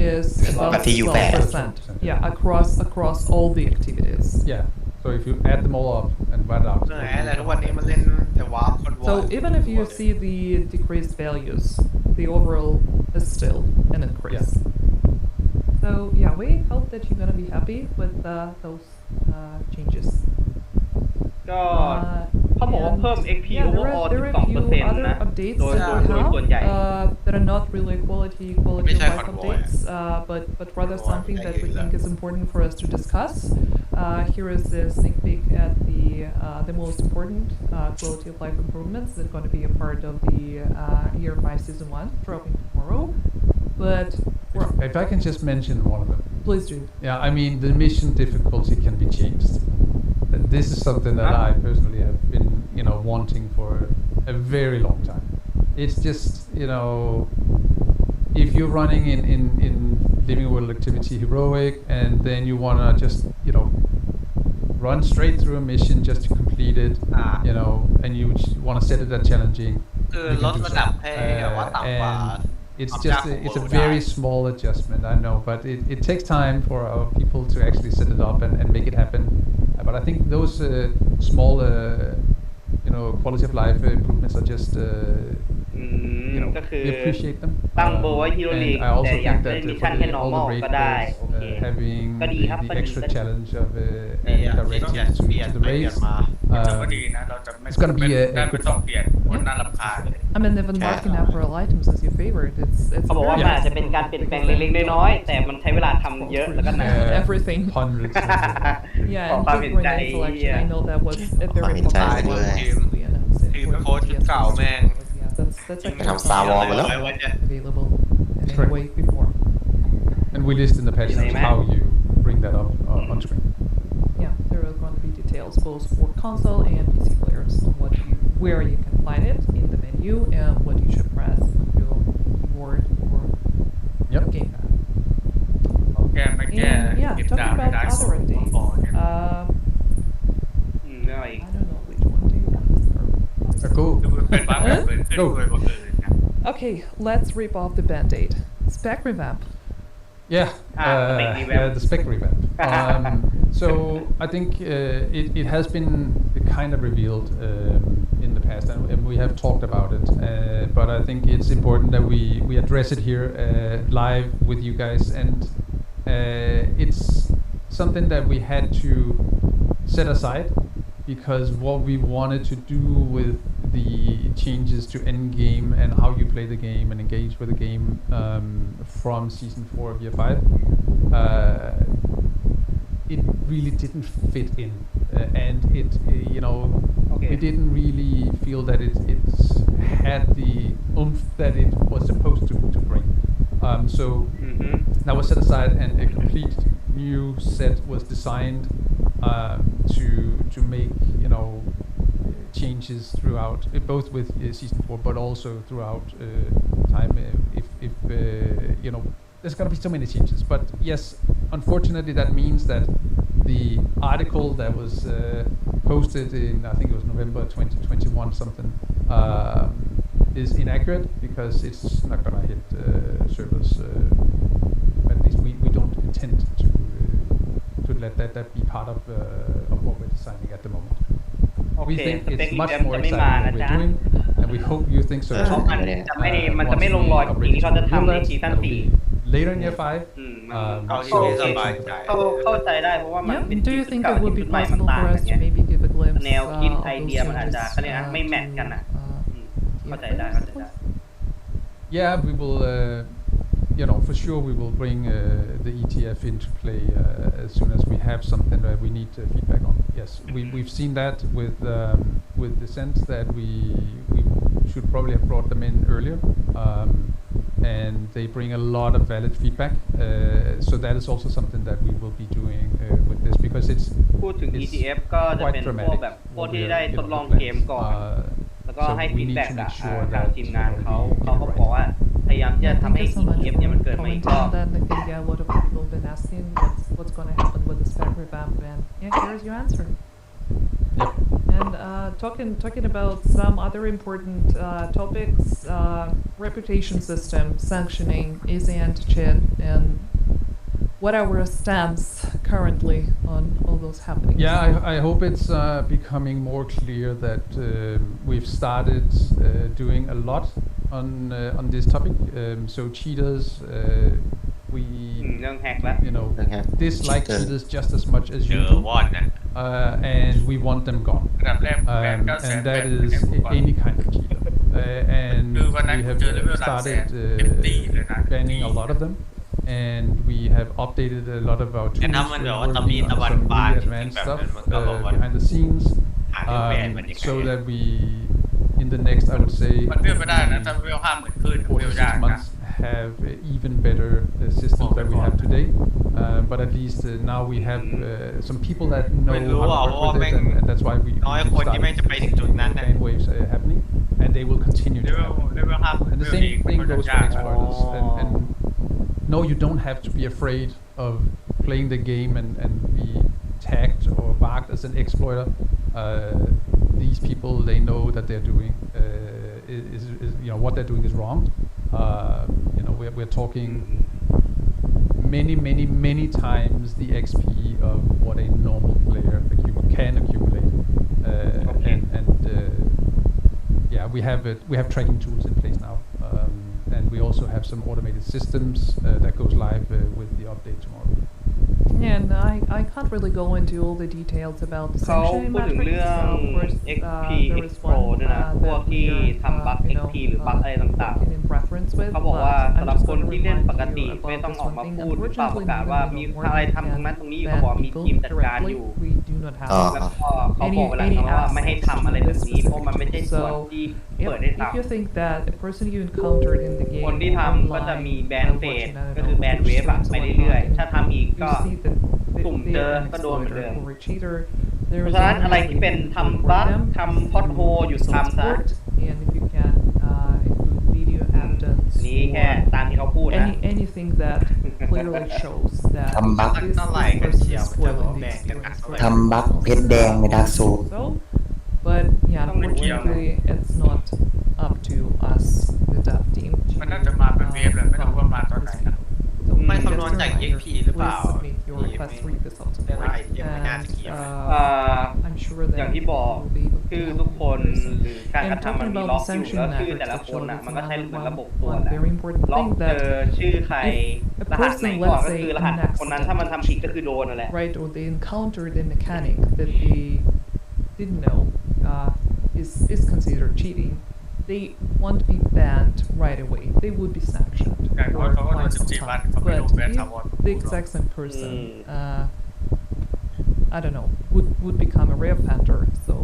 is above แบบที่อยู่แปด 12%. Yeah, across all the activities. Yeah. So if you add them all up and write it out. เหนื่อยแต่ทุกวันนี้มันเล่นแต่วาร์ปคนวอ So even if you see the decreased values, the overall is still an increase. So yeah, we hope that you're gonna be happy with those changes. ก็เขาบอกว่าเพิ่ม XP Yeah, overall there are a few 12% other นะ updates โดย that we ส่วนใหญ่ have that are not really quality of Which I life can't updates, but rather something that we think is important for us to discuss. Here is a sneak peek at the most important quality of life improvements that are going to be a part of the Year 5 Season 1 dropping tomorrow. But If I can just mention one of them. please do. Yeah, I mean, the mission difficulty can be changed. This is something that I personally have been, wanting for a very long time. It's just, if you're running in Living World Activity Heroic and then you want to just, run straight through a mission just to complete it, and you want to set it at challenging. คือ you ล can ด do ระดับ so. ให้แบบว่าต่ำกว่า It's I'm just down it's a for very that. small adjustment, I know, but it takes time for our people to actually set it up and make it happen. But I think those small, quality of life improvements are just, ก็คือ we appreciate them. ตั้งโบไว้ฮีโร่ลีก And I also แต่อยาก think ได้ that มิช for ชั่นแค่ all normal the ก็ raid ได้โอ players, เค having ก็ดีครับ the ก็ดี extra ก็ดี challenge of เปลี่ยน adding เปลี่ยน directives เปลี่ยน to the เปลี่ย raids. นมา แต่ก็ดีนะเราจะไม่ It's gonna be a ได้ good ไม่ต้องเปลี่ยนคนน่ารำคาญ I mean, even marking apparel items as your favorite, it's เขาบอกว่า very มันอาจจะเป็นการเปลี่ยนแปลงเล็กๆน้อยๆแต่มันใช้เวลาทำเยอะแล้วก็นาน everything. hundreds. Yeah, ขอ and ความ good เห็นใจ grenade selection. I know that was a very ความเห็นใจ popular ด้วย one we announced it ทีม for โค้ชชุด PS เก่าแม่ง Yeah, that's ไปทำ Star Wars มาแล้ว available in any Correct. way before. And we list in the patch notes how you bring that up on screen. Yeah, there are going to be details both for console and PC players on where you can find it in the menu and what you should press on your keyboard or Yep. gamepad. แก้ไม่แก้ And yeah, เก็บ talking ดาวไม่ about ได้ other updates. พอเนี่ย I ไม่เอาอีก don't know which one do you want. Cool. คือมันเป็นบั๊กแบบเกิดขึ้นด้วยบังเอิญนะ Okay, let's rip off the band-aid. Spec revamp. Yeah, spec revamp. the spec revamp. So I think it has been kind of revealed in the past, and we have talked about it. But I think it's important that we address it here live with you guys, and it's something that we had to set aside because what we wanted to do with the changes to endgame and how you play the game and engage with the game from season 4 of year 5, it really didn't fit in, and it we didn't really feel that it had the oomph that it was supposed to bring. So that was set aside, and a complete new set was designed to make changes throughout, both with season 4, but also throughout time. If there's gonna be so many changes, but yes, unfortunately, that means that the article that was posted in I think it was November 2021 something is inaccurate because it's not gonna hit servers. At least we don't intend to let that be part of what we're designing at the moment. โอ We เค think สเปค it's อี much เวน more จะไม่ exciting มา what นะ we're จ๊ะ doing, and we hope you think so เพราะ too. มันจะไม่ลงรอยจริงที่เขาจะทำในซีซั่น 4 Later in year 5. เอาที่ไม่สบายใจ เข้าใจได้เพราะว่ามัน Yeah, เป็น do you จุด think เก่า it ที่ would จุ be ดใหม่มัน possible ต่าง for กั us น to ไง maybe give a glimpse แนวคิด of ไอ those เดียมันอาจจะ changes เขาเรียกนะไม่แมทกันอ่ะ เข้าใจได้เข้าใจได้ Yeah, we will. For sure, we will bring the ETF into play as soon as we have something that we need feedback on. Yes, we've seen that with the sense that we should probably have brought them in earlier, and they bring a lot of valid feedback. So that is also something that we will be doing with this because it's พูดถึง ETF ก็จะเป็นพวกแบบพวกที่ได้ทดลองเกมก่อน แล้วก็ให้ฟีดแบ็กกับทางทีมงานเขาก็บอกว่าพยายามที่จะทำให้ ETF เนี่ยมันเกิดมาอีกรอบ That I think a lot of people have been asking what's going to happen with the spec revamp, and yeah, here's your answer. And talking about some other important topics, reputation system, sanctioning, easy anti-cheat, and what are our stance currently on all those happenings? Yeah, I hope it's becoming more clear that we've started doing a lot on this topic. So cheaters, we เรื่องแฮกแล้ว dislike cheaters just as much as เจ you อ do, วอนนะ and we want them gone. อันดับแรกAnd that is any kind of cheater. And we have started banning a lot of them. And we have updated a lot of our tools. แนะนำมันแบบว่าตะ working มี on ตะวัน some ปาน really จริง advanced ๆแบบ stuff นั้นมันก็บอกว่า behind the scenes, หาเวลมันยังไง so that we, in the next, I would say, มันเวลไม่ได้นะถ้าเวล50,000ขึ้น 4 เว to ล 6 ยากนะ months have even better systems that we have today. But at least now we have some people that know ไม่รู้ how อ่ะ to เพราะ work ว่า with แม่ it, ง and that's why we น้อยคนที่แม่งจะไปถึงจุดนั้นน่ะ ban waves happening, and they will continue เล to เวล happen. เลเวล50,000 And the เวล same อีก thing มันก็ goes ยา for ก exploiters. And no, you don't have to be afraid of playing the game and be tagged or marked as an exploiter. These people, they know that they're doing is what they're doing is wrong. We're talking many times the XP of what a normal player can accumulate. Yeah, we have tracking tools in place now, and we also have some automated systems that goes live with the update tomorrow. Yeah, and I can't really go into all the details about the เขา sanctioning พูดถึง metrics. เรื่อง Of course, XP there is Expo one ด้วยนะ พวก that ที่ we are ทำบัค XP หรือบัคอะไรต่าง working in preference with. ๆ เขาบอก but ว่า I'm สำหรับ just คน gonna ที่เล่น remind ปกติ you ไม่ about ต้อง this ออก one มา thing. พูดหรือเปล่าประ Unfortunately, กาศว่า even มี though อะไร we ทำตรงนั้น can ตรงนี้เขา ban บอกมี people ทีมจัดการ directly, อยู่ we do not have แล้วก็เขาบอกเวลาว่าไม่ให้ทำอะไรแบบนี้เพราะมันไม่ใช่ส่วนที่เปิดให้ if you ทำ think that a person you encountered in the game คนที่ทำก็จะมีแบนเฟสก็คือแบนเวฟอะไปเรื่อยๆ ถ้าทำอีกก็ กลุ่มเจอก็โดนเหมือนเดิม เพราะฉะนั้นอะไรที่เป็นทำบัคทำพอดโฮหยุดทำซะ and if you can include video evidence นี่แค่ตามที่เขาพูด or นะ anything that clearly shows that ทำบัค this เท่าไหร่กัน person เชียว is มันจะบอก spoiling แบ the นกันหนัก experience เท่าไหร่ for ทำบัคเพชรแดงในดาร์กโซล so but yeah unfortunately it's not up to us the dev team มันน่าจะมาเป็นเวฟเลยไม่รู้ว่ามาตอนไหนนะ so ไม่ just คำนวณจาก a reminder, XP หรือเปล่า please submit your request for results เรื่องอะไรยังไม่น่าจะเกี่ยว I'm sure that อย่างที่บอก people will be able to ชื่อ help ทุกคน in person. หรือการกระ And ทำมัน talking มี about ล็อ the กอยู่ sanction แล้วชื่อ metrics แต่ละคนอ่ะ actually, มันก็ใช้ it's เหมือน another ระบบตัว one แหละ very important ล็อก thing เจ that อชื่อใคร if a รหัสไหน person, ก่อน let's ก็ say คือร in หัส an คนนั้นถ้ามัน accident, ทำผิดก็คือโดนนั่นแหละ right, or they encountered a mechanic that they didn't know is considered cheating, they won't be banned right away. They would be sanctioned Yeah, forเขาก็โดน quite some 14 วัน time. เขาไม่ But โดนแบน if ถาวร the exact same person, I don't know, would become a reoffender, so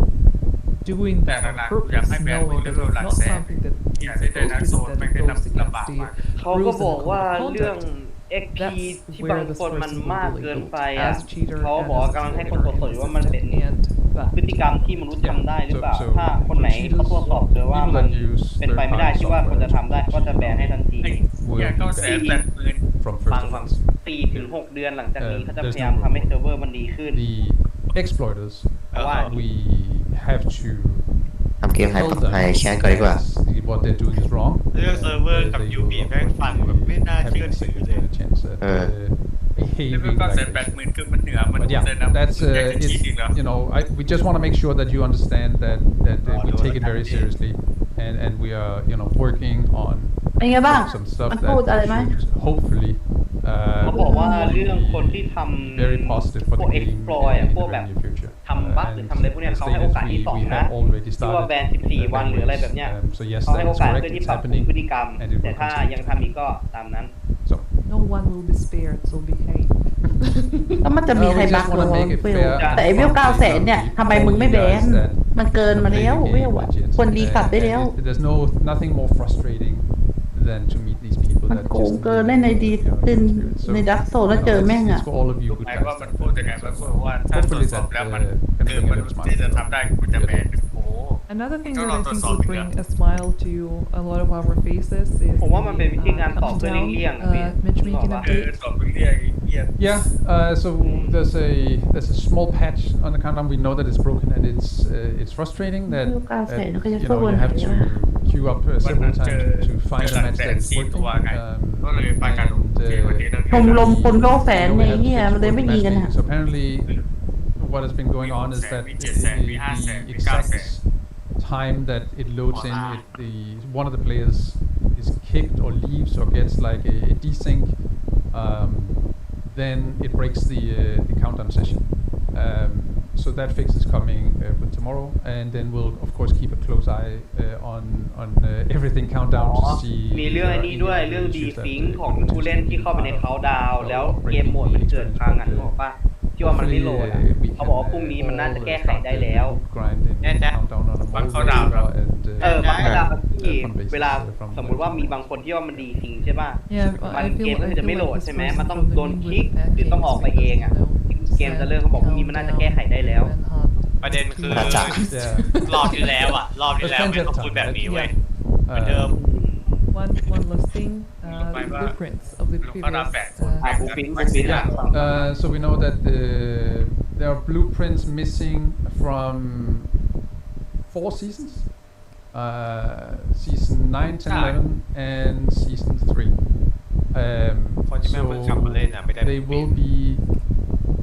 doing that on อยาก purpose, ให้แบน knowing เล that เวล it's หลัก not แสน something that อย่า is ได้ได้ดัก supposed โซ to น be ไม่ that ได้ goes ลำบาก against มาก the เขาก็ rules บ and อก the ว่า code of เรื่อง conduct. XP That's ที่ where บาง this คนมัน person มาก will เกิน label ไปอ่ะ as cheater เขา and บอก as กำลังให้คน exploiter ตรวจสอบ in อยู่ the ว่ามันเป็น system and that. พฤติกรรมที่มนุษย์ทำได้หรือเปล่า So ถ้าคนไหนเขาตรวจสอบเจอว่า people มัน that use เป็นไปไม่ได้ที่ว่าคนจะทำได้ก็จะแบนให้ทันที will อย่า be เข้าแสน banned แบนปืน from ฟัง first ฟัง offense. 4 ถึง 6 เดือนหลังจากนี้เขาจะพ there's ยายาม no ทำให้ reward. เซิร์ฟเวอร์มันดีขึ้น The exploiters, Why? we have to ทำเกมให้ tell ให้ them แคสก่อนดีกว่า what they're doing is wrong. เรื่องเซิร์ฟเวอร์กับ They ยู will บี of แม่ง course ฟังแบบไม่น่า be เชื่อ having a ถือ second เลย chance at แล้ว behaving ก็ like แสน this. 80,000คือมันเหนือมัน But เลยนะ yeah, that's อยากจะชี้ it's, อีกแล้ว you know, we just want to make sure that you understand that we take it very seriously, and we are, you know, working on เป็นไงบ้าง some stuff มันพูดอะไรไหม that should hopefully เขาบอกว่าเรื่องคนที่ทำ very positive for พว the ก game exploit อะ in พวก the แบบ very near future. ทำบั๊กหรือทำอะไรพวกเนี้ยเขาให้โอกาสที่สอง we นะ have already ที่ว่า started แบน14 วันหรืออะไรแบบเนี้ย so yes, เขาให้ that โอ is กาส correct. เพื่อที่ It's ปรับปรุง happening, พฤติกรรม and it แต่ will ถ้า continue. ยังทำอีกก็ตามนั้น So No one will be spared, so behave. แล้วมันจะมีใคร we บัก just หร wanna อ make it เวล fair แต่ไอ้เวล and 900,000เนี่ยทำไมมึงไม่แบน มันเกินมาแล้วเวลอะควรรีกลับได้แล้ว There's nothing more frustrating than to meet these people มัน that โกง just เกินเล่นในดีขึ้นในดักโซแล้วเจอแม่ง it's อ่ะ for all of you รู้ good ไหม guys. ว่ามันพูดยังไงมันพูดว่าถ้าตรวจ Hopefully สอบ that แล้วมัน can คือ bring มัน a little ที่จะ smile. ทำได้คุณจะแบนโอ้โห Another thing that Don't I have to think solve will it, bring yeah. a smile to a lot of our faces is ผมว่ามันเป็นวิธีการตอบ coming เพื่อ down เลี่ยงๆอะพี่ matchmaking บอกว่า คือ update. ตอบไปเรียกเยี่ยม Yeah, so there's a small patch on the countdown. We know that it's broken and it's frustrating that Look outside, look at your you know you have to queue up several times to find a match that is working. ก็เลยประกาศโอเควันนี้เรา ชมรมคนโลกแสน you know, ใน we have เงี้ย fixed มันเลยไม่ working ยิงกัน matchmaking. อ่ะ So apparently, what has been going on is that the exact time that it loads in, one of the players is kicked or leaves or gets like a desync, then it breaks the countdown session. So that fix is coming with tomorrow, and then we'll of course keep a close eye on everything countdown อ๋อ to see. มีเรื่องไอ้นี้ด้วยเรื่องดีฟิงของผู้เล่นที่เข้าไปในเขาดาวน์แล้วเกมโหมดมันเกิดพังอ่ะบอกป่ะที่ว่ามันไม่โหลดอ่ะเขาบอกว่าพรุ่งนี้มันน่าจะแก้ไขได้แล้ว บังเขาดาวน์เหรอ บางเวลาที่เวลาสมมุติว่ามีบางคนที่ว่ามันดีฟิงใช่ป่ะ Yeah, มัน I เก feel มมันจะไม่โหลด like ใช่ this ไหม person มันต้อง from the โดน Wing คลิก with หรือต้องออกไปเองอ่ะ เกมจะเริ่มเขาบอกพรุ่งนี้มันน่าจะแก้ไขได้แล้ว ประเด็นคือ ประจักษ์ รอบที่แล้วอ่ะรอบที่แล้วไม่ต้องพูดแบบนี้เว้ยเหมือนเดิม One last thing, the blueprints of the previous. บูฟิงบูฟิงอ่ะ So we know that there are blueprints missing from 4 seasons. Season 9, 10, 11, and season 3. So they will be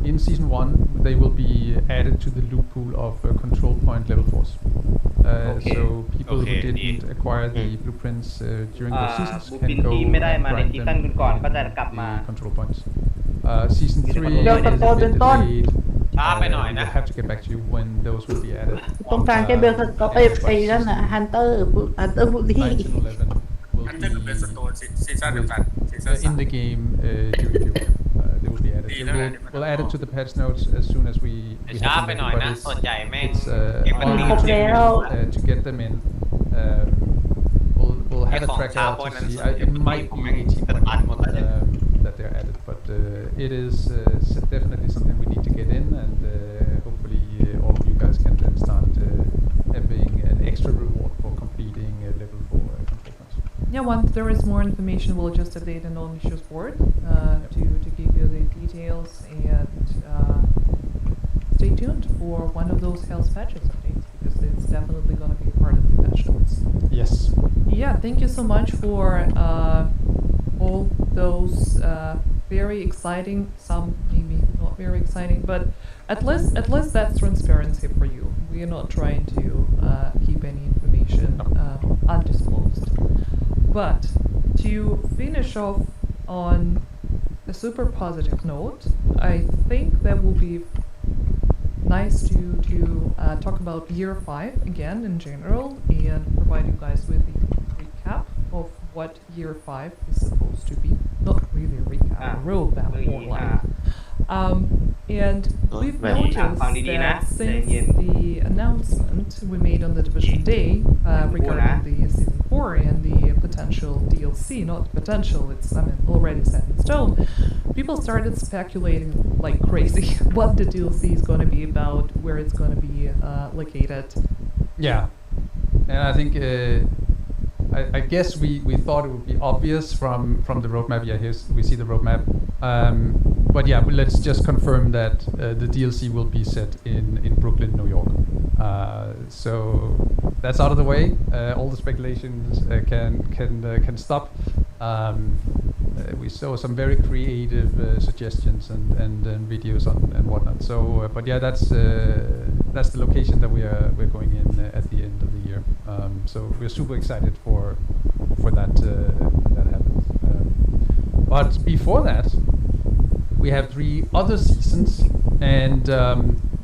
in season 1. They will be added to the loot pool of control point level 4s. So people who didn't acquire the blueprints during those seasons บู can ฟิน go ที่ไม่ได้ and มาใน grind ซี them ซั่น in ก่อนๆก็จะกลับมา the control points. Season 3 เดี๋ยว is ตะ a โกนเป็น bit ต้น delayed. ช้าไปหน่อยนะ We'll have to get back to you when those will be added. ต้องการแก้เบลก็ไอ้นั่นน่ะฮันเตอร์บุรี 9 and 11 will อันนี้คือเป็นส be โตนซีซั่นเดียวกันซีซั่น in the game during June. They will be added. So we'll add it to the patch notes as soon as we ช้า have ไป them หน่อย in, นะ but ส่วนใหญ่แม่ง it's เกมมัน on ดี ครบ จริง แล้ว to get them in. We'll have a tracker out to see. It might be 18 that they're added, but it is definitely something we need to get in, and hopefully all of you guys can then start having an extra reward for completing level 4 control points. Yeah, once there is more information, we'll just update the known issues board to give you the details and stay tuned for one of those health patches updates because it's definitely going to be part of the patch notes. Yes. Yeah, thank you so much for all those very exciting, some maybe not very exciting, but at least that's transparency for you. We are not trying to keep any information undisclosed. But to finish off on a super positive note, I think that will be nice to talk about year 5 again in general and provide you guys with the recap of what year 5 is supposed to be. Not really a recap, a roadmap more like. And we've noticed that since the announcement we made on the Division Day regarding the Season 4 and the potential DLC, not potential, it's already set in stone, people started speculating like crazy what the DLC is going to be about, where it's going to be located. Yeah, and I think I guess we thought it would be obvious from the roadmap. Yeah, we see the roadmap. but yeah, let's just confirm that the DLC will be set in Brooklyn, New York. So that's out of the way. All the speculations can stop. We saw some very creative suggestions and videos and whatnot. So, but yeah, that's the location that we're going in at the end of the year. So we're super excited for that that happens. But before that, we have 3 other seasons, and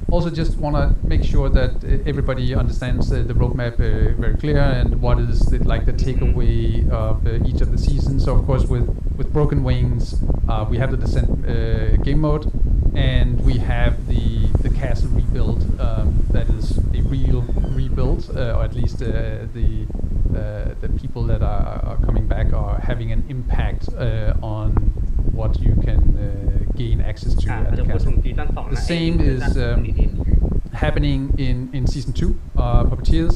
also just want to make sure that everybody understands the roadmap very clear and what is the takeaway of each of the seasons. So of course with Broken Wings, we have the Descent game mode, and we have the castle rebuild that is a real rebuild, or at least the people that are coming back are having an impact on what you can gain access to at the castle. The same is happening in season 2, Puppeteers.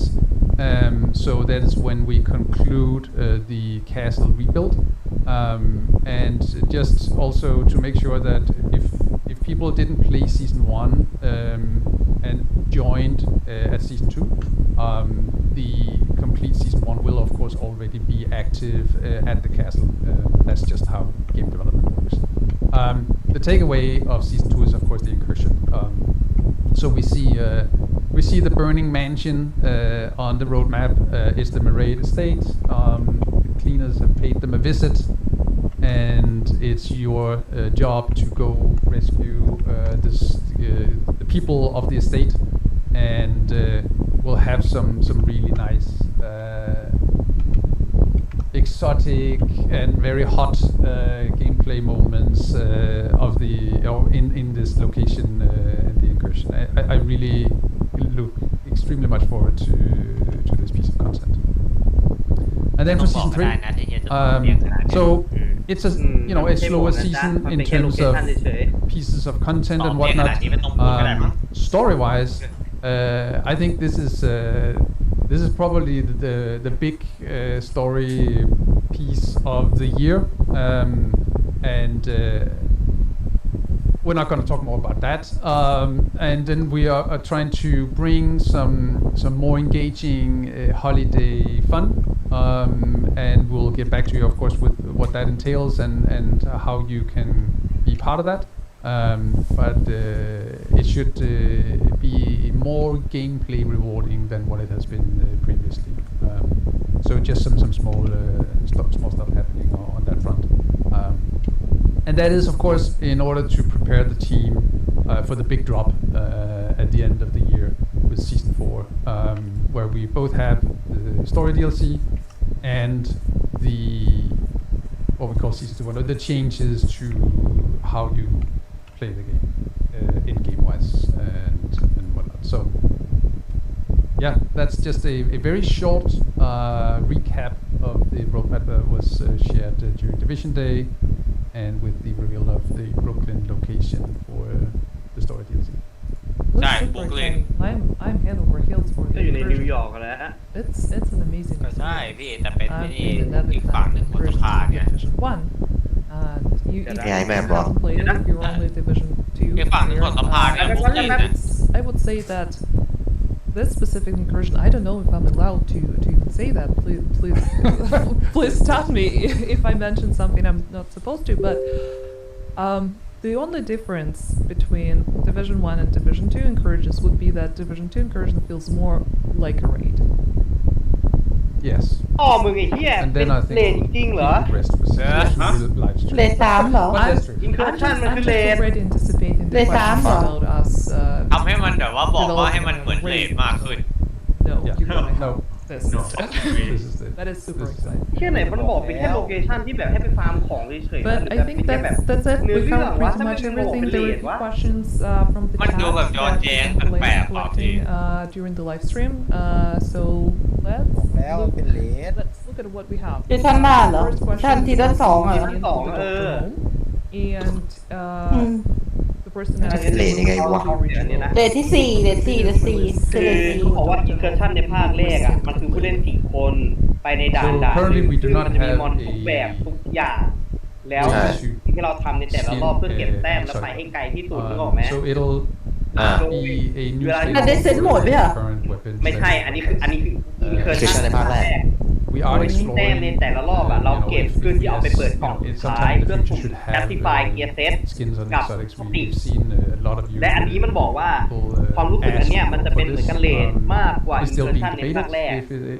So that is when we conclude the castle rebuild, and just also to make sure that if people didn't play season 1 and joined at season 2, the complete season 1 will of course already be active at the castle. That's just how game development works. The takeaway of season 2 is of course the incursion. So we see the burning mansion on the roadmap. It's the Maraid estate. The cleaners have paid them a visit, and it's your job to go rescue the people of the estate, and we'll have some really nice exotic and very hot gameplay moments in this location in the incursion. I really look extremely much forward to this piece of content. And then for season 3, so it's a a slower season in terms of pieces of content and whatnot. Story-wise, I think this is probably the big story piece of the year, and we're not going to talk more about that. And then we are trying to bring some more engaging holiday fun, and we'll get back to you, of course, with what that entails and how you can be part of that. But it should be more gameplay rewarding than what it has been previously. So just some small stuff happening on that front. And that is, of course, in order to prepare the team for the big drop at the end of the year with season 4, where we both have the story DLC and what we call season 2, the changes to how you play the game in game-wise and whatnot. So yeah, that's just a very short recap of the roadmap that was shared during Division Day, and with the reveal of the Brooklyn location for the story DLC. Right, Super Brooklyn. exciting. I'm head over heels for ก็ the อยู่ในนิว incursion. ยอร์กแล้ว It's an amazing ก็ใช่ experience. พี่แต่เป็น I've ที่ been in that อีกฝั่งหนึ่งของสะ version พาน of เนี่ย Division 1, and if Yeah, I you remember. haven't played it, if you're only Division 2 อีกฝั่งหนึ่งของสะพานเนี่ย player, พวกนี้เนี่ย I would say that this specific incursion, I don't know if I'm allowed to even say that. Please please stop me if I mention something I'm not supposed to. But the only difference between Division 1 and Division 2 incursions would be that Division 2 incursion feels more like a raid. Yes. อ๋อมึงไอ้เหี้ย And เป็น then I เล think ดจริงเหรอ the rest was live stream. เลท3เหรอ But that's true. I'm Incursion just, มัน I'm คือ just เลด already anticipating the Lead questions 3เหรอ about us. ทำให้มันแบบว่าบอกว่าให้มันเหมือนเลดมากขึ้น No, Yeah. you wanna No. have this No. instead. This is it. That is super This is it. exciting. แค่ไหนมันบอกเป็นแค่โลเคชั่นที่แบบให้ไปฟาร์มของเฉยๆ But หรือ I แบบ think เป็นแค่แบบ that's it. เนื้อ We เรื่อง covered ว่า pretty ถ้าไม่ much เป็นบอก everything. เป็นเล There were ด a few วะ questions from the มัน chat ดูแบบย้อนแย้ง that แปลกๆเปล่าพี่ collecting during the live stream. So let's แล้ว look, เป็นเลส let's look at what we have. ซีซั่นหน้าเหรอ First ซี question ซั่นซีซั่น is 2 from อ่ะ Ian from the Dr. Home. And อืม the person มันจะเป็นเลทยังไงวะ เลทที่ 4 เลท 4 เลท 4 คื คือ อ เลท เขาบอกว่าอินเคอร์ชั่นในภาคแรกอ่ะมันคือผู้เล่น4 คนไปในด่าน So ด่านห currently นึ่ง we do ซึ่ง not มันจะมี have มอนทุกแบบทุกอย่าง แล้ว ใช่ อิน ที่เราทำในแต่ละรอบเพื่อเก็บแต้มแล้วไปให้ไกลที่สุดนึกออกไหม So it'll อ่า be a new แต่ descent mode ไม่เหรอ current weapons ไม่ใช่ อันนี้คือincursion ในภาคแรก we are แต้ม exploring ในแต่ละรอบอะเราเก็บ if เพื่อที่เอาไปเปิด yes, กล่อง it's สุดท้าย sometime in เพื่อ the สุ่ม future should have justify gear set skins on กับ exotics สติ we've seen a lot of you และอันนี้มันบอกว่าความรู้สึกอันเนี้ยมันจะเป็นเหมือนกันเลทมากกว่า is still being incursion ในภาค debated แรก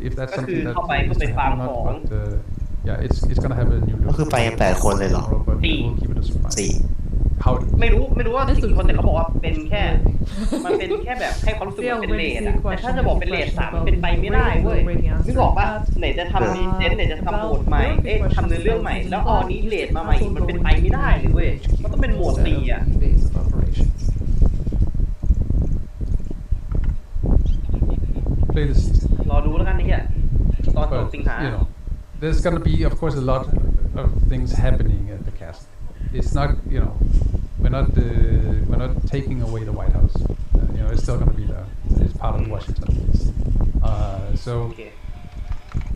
if that's ก็คือ something that เข้าไป is เพื่อไป to ฟาร์ม happen ข or อง not, but yeah, it's gonna have a new ก็ look. คือไปกัน8 คนเลยเหรอ But สี่ we'll keep it a surprise. 4 How ไม่รู้ว่ากี่คนแต่เขาบอกว่าเป็นแค่ มันเป็นแค่แบบให้ความรู้สึกว่าเป็นเลทอะแต่ถ้าจะบอกเป็นเลท3มันเป็นไปไม่ได้เว้ยนึกออกปะไหนจะทำดีเซนต์ไหนจะทำโหมดใหม่ทำเนื้อเรื่องใหม่แล้วออนี้เลทมาใหม่อีกมันเป็นไปไม่ได้เลยเว้ยมันต้องเป็นโหมดตีอะ Base of operation. play the season. รอดูแล้วกันไอ้เหี้ยตอนจบ But สิงหา you know, there's gonna be, of course, a lot of things happening at the castle. It's not, you know, we're not taking away the White House. You know, it's still gonna be there. It's part of Washington D.C. So โอเค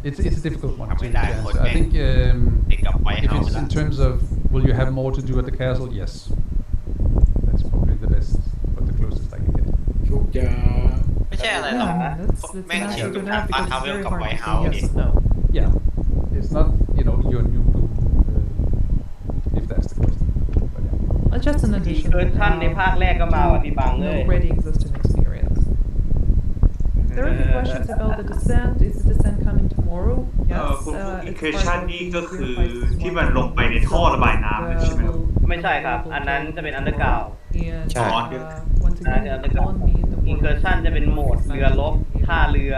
it's a difficult one to Wait, that answer. would I think ติดกับไวท์ if เฮา it's ส์ in terms of will you have more to do at the castle? Yes, that's probably the best, but the closest I can get. ทุกอย่าง ไม่ใช่อะไรหรอก Yeah, that's แม่ง an เขียน answer ทุก to ทาง that พา because ทาว it's เวล very กับไว hard ท์ to เฮา say ส์ yes ดิ and no. Yeah, it's not, you know, your new boom, if that's the question. But yeah. Just an addition. เกินขั้นในภาคแรกก็มาว่ะพี่บังเลย No already existing experience. There are a few questions about the descent. Is the descent coming tomorrow? Yes. คุณพวก it's incursion part of นี่ the ก็คือ Purified ที่มันลงไปในท่อระบายน้ำใช่ไหมครับ ไม่ใช่ครับ อันนั้นจะเป็นอันเดอร์กราวด์ And, ใช่ once again, Ah, you don't need the อินเคอร์ชั่นจะเป็นโหมดเรือรบท่าเรือ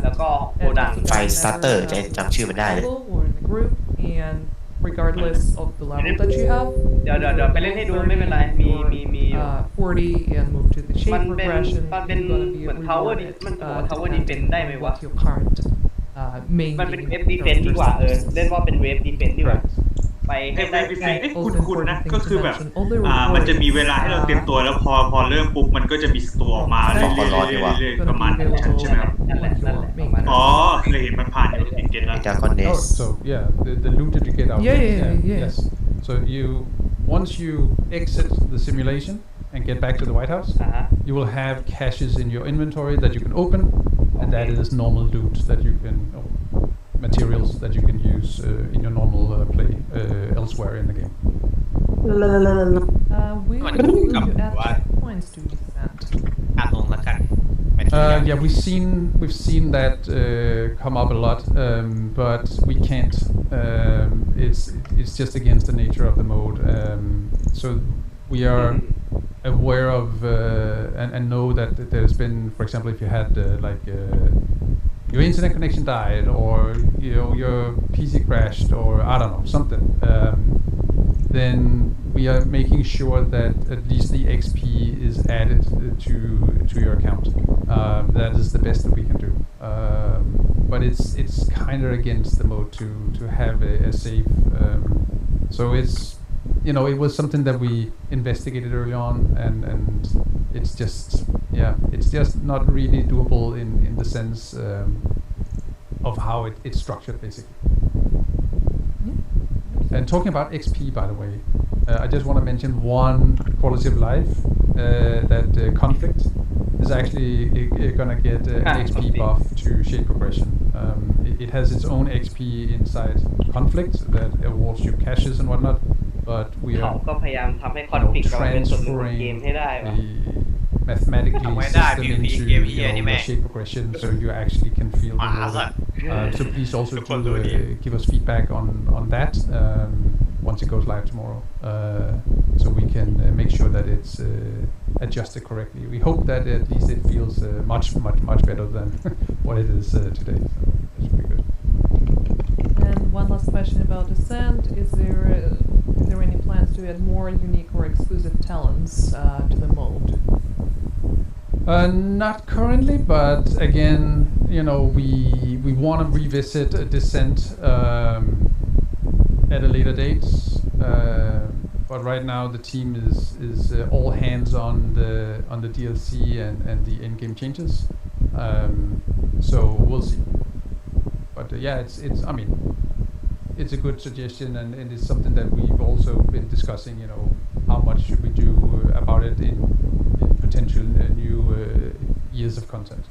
แล้วก็โกดัง ไฟสตาร์เตอร์จำชื่อมันได้เลย or in a group, and regardless of the level that you have, เดี๋ยวไปเล่นให้ดูไม่เป็นไร มีอยู่ 40 and move to the shape มันเป็น progression. มันเป็น you're gonna be เหมือน tower rewarded,มันบอกว่า tower depending defense ได้ไหม on วะ what your current main มันเป็นเว game ฟดีเฟนต์ดีกว่าเล่นว่าเป็นเวฟดีเฟนต์ดีกว่า ไปให้ ไอ้ ได้ เวฟ ใกล้ ไอ้คุณนะก็คือแบบมันจะมีเวลาให้เราเตรียมตัวแล้วพอเริ่มปุ๊บมันก็จะมีศัตรูออกมาเรื่อยๆประมาณนั้นใช่ไหมครับ นั่นแหละประมาณนั้น อ๋อเคยเห็นมันผ่านอยู่ติดเกตแล้ว Dragon Oh, Days so yeah, the loot that you get out. Yeah, there, yeah. Yes. So once you exit the simulation and get back to the White House, อ่าฮะ you will have caches in your inventory that you can open, and that is normal loot that you can, materials that you can use in your normal play elsewhere in the game. we Come on, will need come, to add what? checkpoints to descent. อ่านลงแล้วกันไม่ได้ Yeah, we've seen that come up a lot, but we can't. It's just against the nature of the mode. So we are aware of and know that there's been, for example, if you had your internet connection died or your PC crashed or I don't know something. Then we are making sure that at least the XP is added to your account. That is the best that we can do. But it's kind of against the mode to have a save. So it's it was something that we investigated early on, and it's just not really doable in the sense of how it's structured basically. And talking about XP, by the way, I just want to mention one quality of life that conflict is actually going to get an XP buff to shape progression. It has its own XP inside conflict that awards you caches and whatnot, but we เขา are ก็พยายามทำให้คอนฟ lict กับมันเป็นส่วนหนึ่งของเกมให้ได้ว่ะ mathematically Why not? system PvP into game here, anime. shape progression, so you actually can feel the Wow. world. So please also Super do, loading. give us feedback on that once it goes live tomorrow, so we can make sure that it's adjusted correctly. We hope that at least it feels much better than what it is today. So that should be good. And one last question about Descent: is there any plans to add more unique or exclusive talents to the mode? Not currently, but again, we want to revisit Descent at a later date. But right now, the team is all hands on the DLC and the in-game changes. So we'll see. But yeah, it's. I mean, it's a good suggestion, and it's something that we've also been discussing. How much should we do about it in potential new years of content.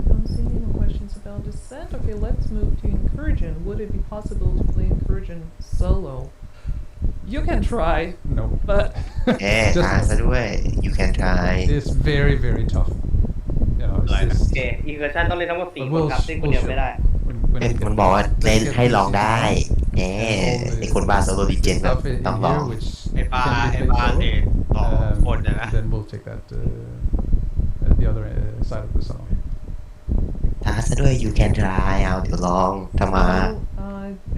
Don't see any more questions about Descent. Okay, let's move to Incursion. Would it be possible to play Incursion solo? You can try. No. But หาซะด้วย you can try It's very, very tough. It's โอ just, เคอีเวอร์ชันต้องเล่นทั้งหมด4 but คนครับเล่นคนเดียวไม่ได้ when it มันบอกว่าเล่นให้ลองได้ไอคนบาโซโลดิเจนแบบ stuff in ต้องลอง here which ไอ้ปลา can ไอ้ be ปลา played เนี่ย solo. 2 คนนะ And then we'll take that at the other side of the song. ท้าซะด้วย you can try เอาเดี๋ยวลองทำมา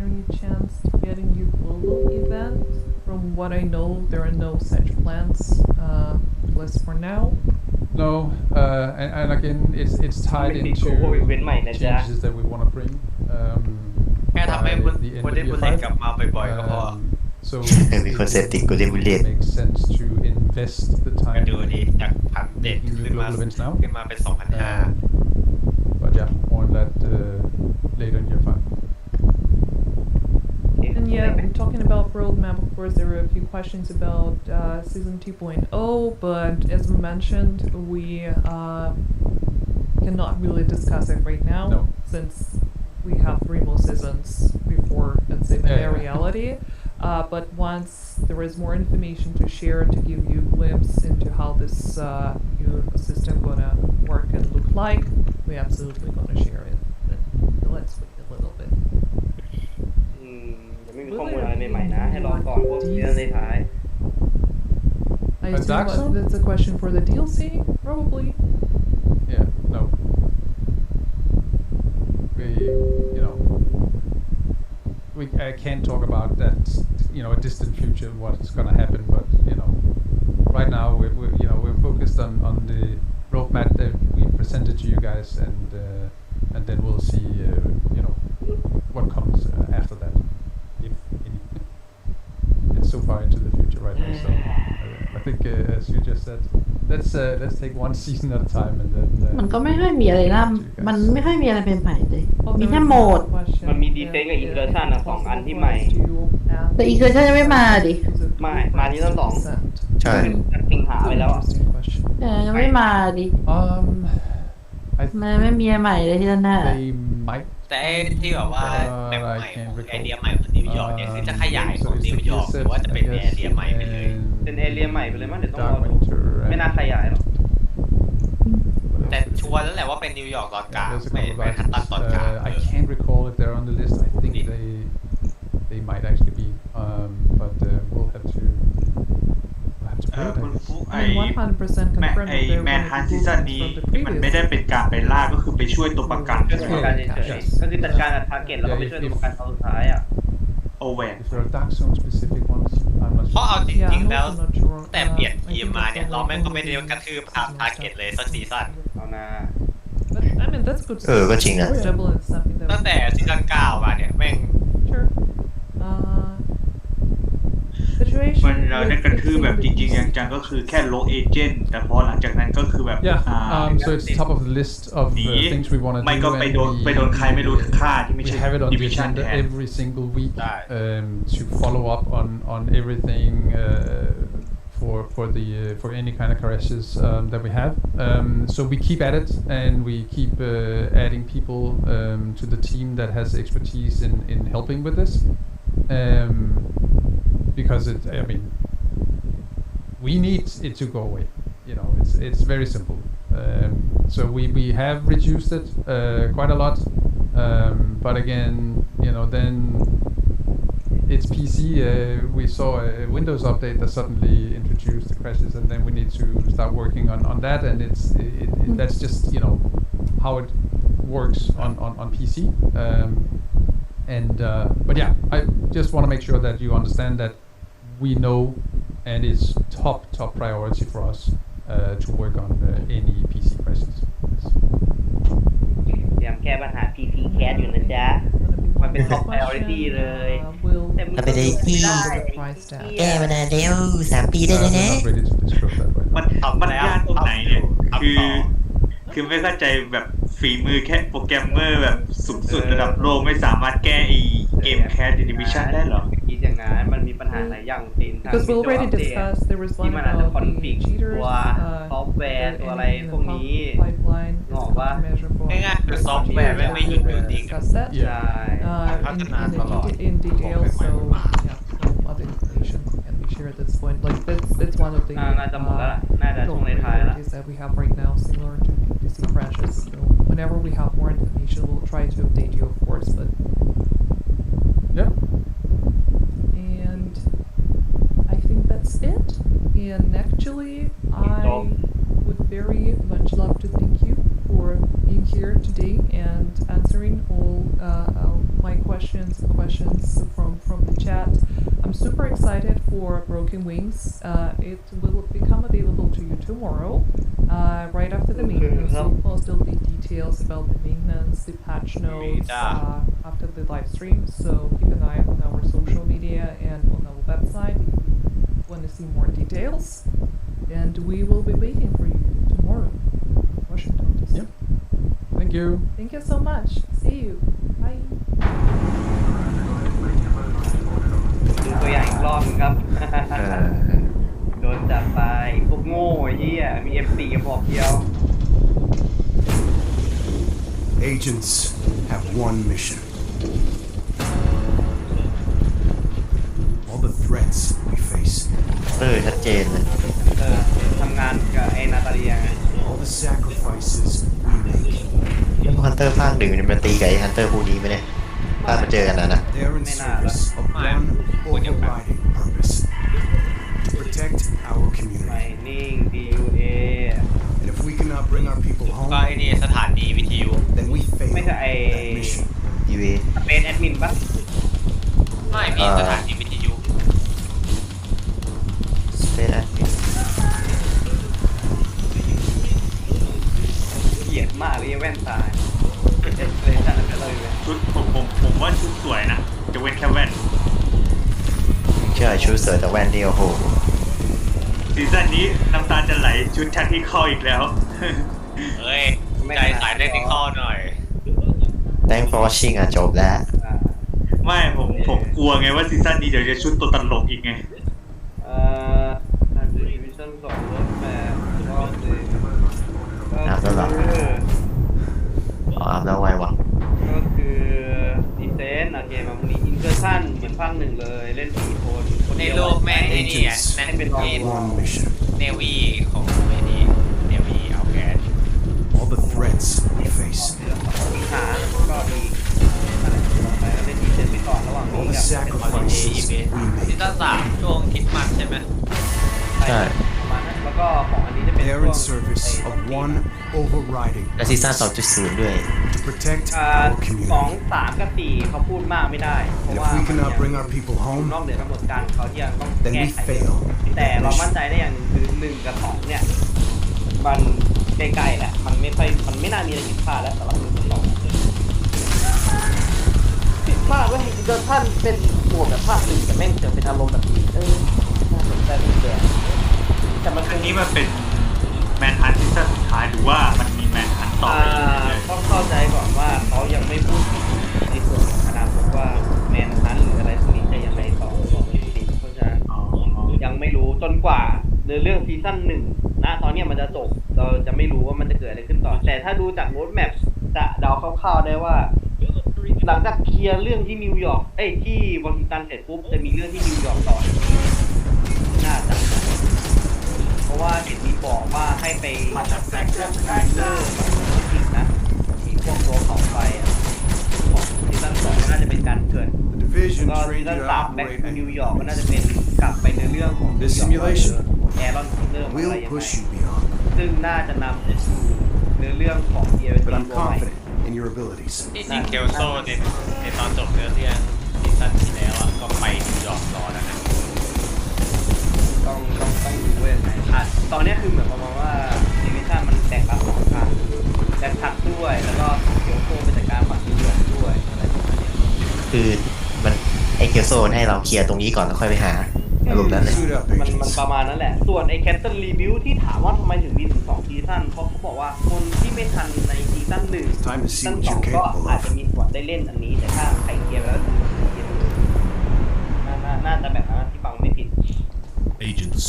any chance to getting you global event? From what I know, there are no such plans. At least for now. No, and again, it's tied Maybe into go event ใหม่นะจ๊ะ changes that we want to bring. แค่ทำให้ by the end คน of ได้ year บุลเลต 5. กลับมาบ่อยๆก็พอ So มีคนเสพติดกูเล่นบุลเลต it makes sense to invest the ก็ time ดูดิจาก1,700 making new ขึ้นมา global events now. ขึ้นมาเป็น 2,500 But yeah, more on that later in year 5. And yeah, talking about roadmap, of course, there were a few questions about season 2.0, but as we mentioned, we cannot really discuss it right now No. since we have 3 more seasons before Let's say Yeah. reality. But once there is more information to share to give you a glimpse into how this new system gonna work and look like, we absolutely gonna share it. But let's wait a little bit. ยังไม่มีข้อมูลอะไรใหม่ๆนะให้รอก่อนพวกเรื่องในท้าย I assume that's a question for the DLC, probably. Yeah, no. I can't talk about that, a distant future, what's gonna happen, but, right now we're focused on the roadmap that we presented to you guys, and then we'll see, what comes after that, if anything. It's so far into the future right now, so I think, as you just said, let's take one season at a time, and then มันก็ไม่ค่อยมีอะไรนะมันไม่ค่อยมีอะไรเป็นใหม่เลย มีแค่โหมด มันมีดีเซนกับอินเวอร์ชันอะ2 อันที่ใหม่ แต่อีกเวอร์ชันยังไม่มาดิ ไม่มาที่ต้อง2 ใช่ สิงหาไปแล้วอะ ยังไม่มาดิ I มันไม่มีอะไรใหม่เลยที่นั่นน่ะ they might แต่ไอ้ที่แบบว่าแบบใหม่ของไอเดียใหม่ของนิวยอร์กเนี่ยคือจะขยายของนิวยอร์กหรือว่าจะเป็นแอเรียใหม่ไปเลย เป็นเอเรียใหม่ไปเลยมั้งเดี๋ยวต้องรอ Dark ดู Winter ไม่น่าขยายหรอก แต่ชัวร์แล้วแหละว่าเป็นนิวยอร์กตอนกลาง There's a ไม่ couple of ไม่ฮัตตัน items. ตอนกลาง I can't recall if they're on the list. I think they might actually be, but we'll have to play คุณ that. ฟุก I mean, 100% แม confirmed that there แมน were ฮันซีซั่นนี้ from the มันไม่ได้ previous เป็นการไปล่าก็คือไปช่วยตัวประกัน ก็ ใช่ คือ ไหม การเฉยๆก็คือจัดการกับทาร์เก็ตแล้วก็ไปช่วยตัวประกันเขาสุดท้ายอ่ะ โอแวน If there are Dark Zone specific ones, I'm not เพราะเอา sure. จ Yeah, ริง I'm ๆแล้ว also not sure. แต่เปลี่ยน I ทีม think มา that's เนี่ย the เรา one แม่งก็ไม่ได้กระทืบตาม season ทาร์เก็ตเลยสักซีซั่น เอานะ But I mean, that's good. ก็จริงนะ It's double and something that ตั้งแต่ซีซั่น9มาเนี่ยแม่ง Sure. Situation มันเราได้กระทืบแบบจริงๆจังๆก็คือแค่โลเอเจนต์แต่พอหลังจากนั้นก็คือแบบ Yeah, so it's top of the list of things we want to ไม่ do. ก็ไปโดน and ไปโดนใครไม่รู้ฆ่าที่ไม่ we ใช่ have it on ดิ the วิชั่น agenda แทน every single week Right. to follow up on everything for any kind of crashes that we have. So we keep at it, and we keep adding people to the team that has expertise in helping with this. Because we need it to go away. It's very simple. So we have reduced it quite a lot. But again, then it's PC. We saw a Windows update that suddenly introduced the crashes, and then we need to start working on that. And that's just how it works on PC. But yeah, I just want to make sure that you understand that we know, and it's top priority for us to work on any PC crashes. เตรียมแก้ปัญหา PC Cat อยู่นะจ๊ะ มันเป็น top priority เลย แต่มัน ถ้าไปได้ที่ แก้มานานแล้ว3 ปีได้แล้วนะ I'm not ready to disclose that right now. มันยากตรงไหนเนี่ยคือ คือไม่เข้าใจแบบฝีมือแค่โปรแกรมเมอร์แบบสูงสุดระดับโลกไม่สามารถแก้เกมแคสดิวิชั่นได้หรอ คิดอย่างนั้นมันมีปัญหาหลายอย่างจริง Because we already discussed, there was ที่ one มันอาจจะ about คอน the ฟิก cheaters, ตัวซอฟต์แวร์ตัวอะไร in พวก the นี้ pipeline, it's บอกว่า countermeasurable. ง่ายๆคือซอฟต์แวร์ไม่หยุดอยู่นิ่ง Discuss that. ใช่ In detail, so yeah, no other information can be shared at this point. Like that's one of the น่าจะหมดแล้วล่ะน่าจะช่วงในท้ายแล้ว priorities that we have right now, similar to PDC crashes. So whenever we have more information, we'll try to update you, of course. But Yeah. and I think that's it. And actually, I would very much love to thank you for being here today and answering all my questions from the chat. I'm super excited for Broken Wings. It will become available to you tomorrow, right after the maintenance. We'll post all the details about the maintenance, the patch notes after the live stream. So keep an eye on our social media and on our website if you want to see more details. And we will be waiting for you tomorrow, Washington DC. Yep. Thank you. Thank you so much. See you. Bye. ดูตัวอย่างอีกรอบนึงครับ โดนจับไปพวกโง่ไอ้เหี้ยมี F4 กระบอกเดียว Agents have one mission. All the threats we face, ชัดเจนเลย ทำงานกับไอ้นาตาเลียไง all the sacrifices we make, แล้วฮันเตอร์ภาคหนึ่งเนี่ยมันตีกับไอ้ฮันเตอร์คู่นี้ไหมเนี่ยภาคมาเจอกันนะ they're in service of one overriding purpose: to protect our ไม community. นิ่ง DUA And if we cannot bring our people ก็ home, ไอ้นี่สถานีวิทยุ then we fail ไม่ใช่ไอ้ that mission. ยูเอ เป็นแอดมินปะ ไม่มีสถานีวิทยุ สเปซแอดมิน เกลียดมากเลยแว่นตาเอสเลยจัดไปเลย ชุดผมว่าชุดสวยนะจะเว้นแค่แว่น เชื่อชูเสือแต่แว่นนี่โอ้โห ซีซั่นนี้น้ำตาจะไหลชุดแทคที่เข้าอีกแล้ว เฮ้ยใจสายเทคนิคอลหน่อย Thanks for watching อ่ะจบแล้ว ไม่ผมกลัวไงว่าซีซั่นนี้เดี๋ยวจะชุดตัวตลกอีกไง ดิวิชั่น2รถแมพรอบนึง อาบแล้วเหรอ อาบแล้วไววะ ก็คือดีเซนโอเคมาพรุ่งนี้อินเกอร์ชั่นเหมือนภาคหนึ่งเลยเล่น4 คน ในโลกแม่งไอ้นี่นั่นเป็น One mission. เนวีของไอ้นี่เนวีเอาแกน All the threats we face, มีหาก็มีอะไรต่อไปก็เล่นดีเซนไปก่อนระหว่าง all นี้ the กับ sacrifices we ซี make. ซั่น3ช่วงคริสต์มาสใช่ไหม ใช่ ประมาณนั้นแล้วก็ของอันนี้จะเป็น They're in service of one overriding และซีซั่น2.0 ด้วย to protect 2 our community. 3 กับ 4เขาพูดมากไม่ได้เพราะ And ว่า if we cannot bring our people น home, อกเหนือกำหนดการเขาที่จะต้อง then แก้ we ไข fail แต่ that เรามั่น mission. ใจได้อย่างหนึ่งคือ1 กับ 2เนี่ยมันใกล้ๆแหละมันไม่น่ามีอะไรผิดพลาดแล้วสำหรับ1 กับ 2ผิดพลาดว่าอินเตอร์ท่านเป็นหมวดแบบภาค 1แต่แม่งจะเป็นอารมณ์แบบนี้น่าสนใจดีแกแต่มัน อันนี้มันเป็นแมนฮันซีซั่นสุดท้ายหรือว่ามันมีแมนฮันต่อไปเรื่อยๆ ต้องเข้าใจก่อนว่าเขายังไม่พูดถึงในส่วนของอนาคตว่าแมนฮันหรืออะไรพวกนี้จะยังไงต่อเพราะฉะนั้นยังไม่รู้จนกว่าเรื่องซีซั่น1นะตอนนี้มันจะจบเราจะไม่รู้ว่ามันจะเกิดอะไรขึ้นต่อแต่ถ้าดูจากโรดแมปจะเดาคร่าวๆได้ว่าหลังจากเคลียร์เรื่องที่นิวยอร์กที่วอชิงตันเสร็จปุ๊บจะมีเรื่องที่นิวยอร์กต่อน่าจะเพราะว่าเห็นมีบอกว่าให้ไปแบ็คพวกไกด์เลอร์อีกนะที่พวกตัวเขาไปของซีซั่น2น่าจะเป็นการเกิด The division ก็ซี trained ซั่น you to 3แบ็ค operate ทูนิวยอร์กก็น่าจะเป็นกลับไปในเรื่องของ This simulation แอรอนคิลเลอร์อะไร will ยังไง push you beyond, ซึ่งน่าจะนำไปสู่เรื่องของเดียร์ but ที I'm ตัวใหม่ confident in your abilities. ที่จริงเคลโซในตอนจบเรื่องซีซั่นที่แล้วอ่ะก็ไปนิวยอร์กรอแล้วนะ ต้องดูเว้ยตอนนี้คือเหมือนประมาณว่าดิวิชั่นมันแตกต่าง2 ทางแบ็คทักด้วยแล้วก็เกียวโตเป็นจากการฝั่งนิวยอร์กด้วยอะไรประมาณนี้ คือมันไอเคียวโซนให้เราเคลียร์ตรงนี้ก่อนแล้วค่อยไปหา อารมณ์นั้นเลย Suit up, มัน agents. ประมาณนั้นแหละ ส่วนไอ้แคทเทิลรีบิวที่ถามว่าทำไมถึงมีถึง2ซีซั่นเพราะเขาบอกว่าคนที่ไม่ทันในซีซั่น1 Time to ซี see ซั่น what 2 you're ก็ capable อาจ of. จะมีส่วนได้เล่นอันนี้แต่ถ้าใครเคลียร์ไปแล้วถึงเกมเลยน่าจะแบบนั้นที่ฟังไม่ผิด Agents,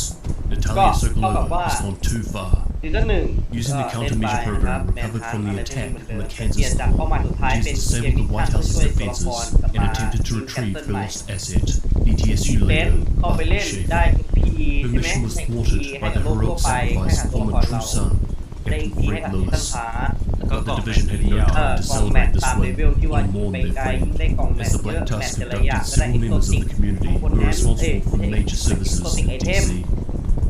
Natalia Sokolova has gone too far. ซีซั่น1 Using the countermeasure program recovered from the attack on the เป Kansas ลี่ยนจากเป้าหมายสุดท้าย police เป็น disabled the White House's ช่วยตัวละคร defenses กลับ and มา attempted to ยิงแคท retrieve เทิล the ใหม่ lost asset. BTSU เซน leader เข้าไป Mark เล่นได้ Schaefer. ทุกที Her ใช่ไหม mission was ให้ thwarted ทีให้ by กั the บโลกทั่ว heroic ไปให้ sacrifice กับ of ตัว her ละคร true เรา son, ได้อีกทีให้ Greg กับซีซั่น Lewis. ช้า But the division had no time to กล่องแมต celebrate ช์ this ตามเล way เวลที่ว่า or ยิง mourn ไป their ไกล friend, ยิงได้กล่องแมต as ช์ the เย Black อะแมต Tusk ช์แต่ละอย่าง abducted ก็ได้ several เอ็กโซ members ติ of ก the community ของคน who are นั้น responsible for เอ็ major ก services โซติกไอเทม DC.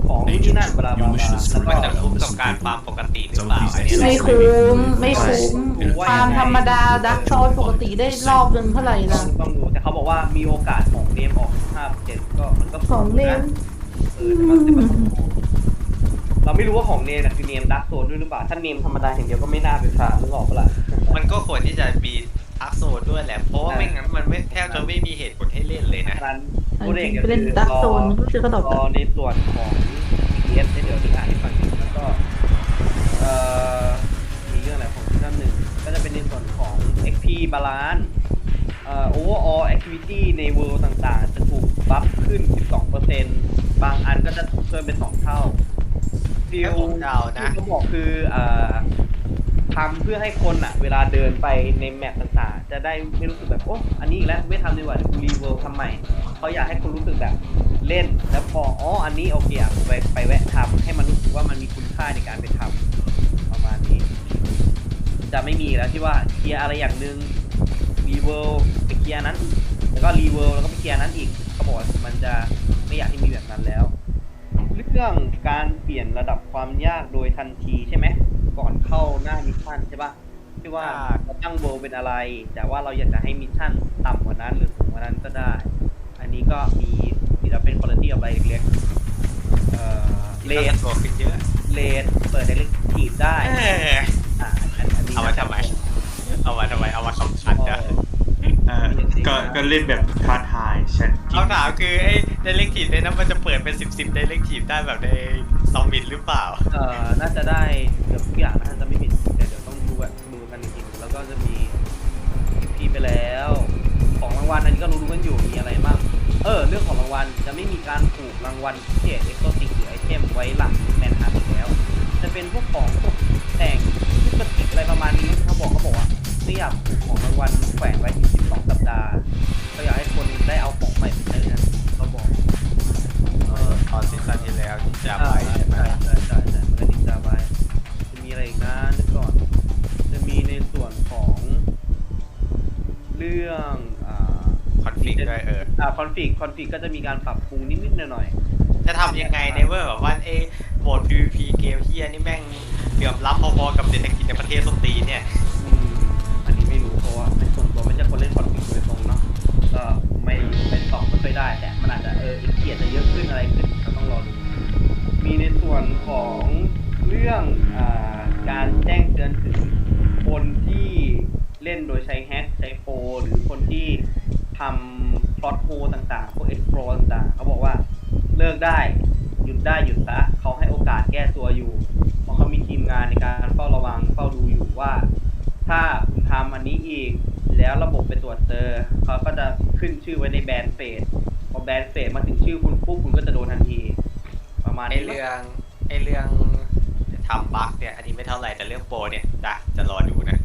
ของที่ Agent, นั่นบลาบ your ลา mission is to แล้วก็ track down คุ้ม the กับ missing การฟาร์ม people. ปกติหรือ Some เป of ล่า these อันนี้ assets ไม่ may คุ้ be ม familiar ไม่ to คุ้ us ม in a ฟาร์มธรรมดาดักโซนปกติได้รอบหนึ่งเท่าไหร่ ต้อ ล่ะ งดูแต่เขาบอกว่ามีโอกาสของเนมออก5%ก็มันก็ ของเนม เราไม่รู้ว่าของเนมน่ะคือเนมดักโซนด้วยหรือเปล่าถ้าเนมธรรมดาอย่างเดียวก็ไม่น่าเป็นฟาร์มนึกออกปะล่ะ มันก็ควรที่จะมีทักโซนด้วยแหละ เพราะว่าไม่งั้นมันไม่แทบจะไม่มีเหตุผลให้เล่นเลยนะ นั้น จ พูดเอง ริง ก็ ๆไปเล่น คือ ดักโซนก็ซื้อกระดก รอในส่วนของ PS เดี๋ยวที่อ่านให้ฟังแล้วก็มีเรื่องอะไรของซีซั่นหนึ่งก็จะเป็นในส่วนของ XP Balance overall activity ใน world ต่างๆ จะถูกบัฟขึ้น 12% บางอันก็จะถูกเพิ่มเป็น 2 เท่าฟิล ผมเดานะ ที่เขาบอกคือทำเพื่อให้คนอ่ะเวลาเดินไปในแมปต่างๆจะได้ไม่รู้สึกแบบโอ้อันนี้อีกแล้วไม่ทำดีกว่าเดี๋ยวกูรีเวิร์ทำใหม่เขาอยากให้คนรู้สึกแบบเล่นแล้วพออันนี้โอเคอ่ะไปแวะทำให้มันรู้สึกว่ามันมีคุณค่าในการไปทำประมาณนี้จะไม่มีแล้วที่ว่าเคลียร์อะไรอย่างหนึ่งรีเวิร์ไปเคลียร์นั้นแล้วก็รีเวิร์แล้วก็ไปเคลียร์นั้นอีกเขาบอกมันจะไม่อยากให้มีแบบนั้นแล้วเรื่องการเปลี่ยนระดับความยากโดยทันทีใช่ไหมก่อนเข้าหน้ามิชชั่นใช่ปะที่ว่าเราตั้งโบเป็นอะไรแต่ว่าเราอยากจะให้มิชชั่นต่ำกว่านั้นหรือสูงกว่านั้นก็ได้อันนี้ก็มีที่เราเป็นคุณภาพอะไรเล็กๆเลน ตัวขึ้นเยอะ เลนเปิดได้เล็กถีบได้อันนี้ เอามาทำไม เอามาคำขันนะ ก็เล่นแบบท้าทายฉัน คำถามคือไอ้ไดเรกทีฟในนั้นมันจะเปิดเป็น10ไดเรกทีฟได้แบบในซอมบิทหรือเปล่า น่าจะได้เกือบทุกอย่างน่าจะไม่ผิดแต่เดี๋ยวต้องดูกันอีกทีแล้วก็จะมีพีไปแล้วของรางวัลอันนี้ก็รู้กันอยู่มีอะไรบ้างเรื่องของรางวัลจะไม่มีการผูกรางวัลพิเศษเอ็กโซติกหรือไอเทมไว้หลังแมนฮันอีกแล้วจะเป็นพวกของแต่งพวกสติกอะไรประมาณนี้เขาบอกว่าไม่อยากผูกของรางวัลแขวนไว้ถึง12 สัปดาห์เขาอยากให้คนได้เอาของใหม่ไปใช้นะเขาบอกตอนซีซั่นที่แล้วจะไปใช่ไหม ใช่มันก็ดิ้งจะไปจะมีอะไรอีกนะนึกก่อนจะมีในส่วนของเรื่องคอนฟ lict ด้วยคอนฟ lict ก็จะมีการปรับปรุงนิดๆหน่อยๆจะทำยังไงในเมื่อแบบว่าโหมด PVP เกมเฮียนี่แม่งเหลื่อมล้ำพอๆกับเศรษฐกิจในประเทศส้นตีนเนี่ยอันนี้ไม่รู้เพราะว่าในส่วนตัวไม่ใช่คนเล่นคอนฟ lict โดยตรงเนาะก็ไม่ตอบไม่ค่อยได้แต่มันอาจจะเกียรติจะเยอะขึ้นอะไรขึ้นก็ต้องรอดูมีในส่วนของเรื่องการแจ้งเตือนถึงคนที่เล่นโดยใช้แฮกใช้โปรหรือคนที่ทำพล็อตโฮต่างๆพวก explore ต่างๆเขาบอกว่าเลิกได้หยุดซะเขาให้โอกาสแก้ตัวอยู่เพราะเขามีทีมงานในการเฝ้าระวังเฝ้าดูอยู่ว่าถ้าคุณทำอันนี้อีกแล้วระบบไปตรวจเจอเขาก็จะขึ้นชื่อไว้ในแบนเฟสพอแบนเฟสมาถึงชื่อคุณปุ๊บคุณก็จะโดนทันทีประมาณนี้เรื่องทำบั๊กเนี่ยอันนี้ไม่เท่าไหร่แต่เรื่องโปรเนี่ยจะรอดูนะ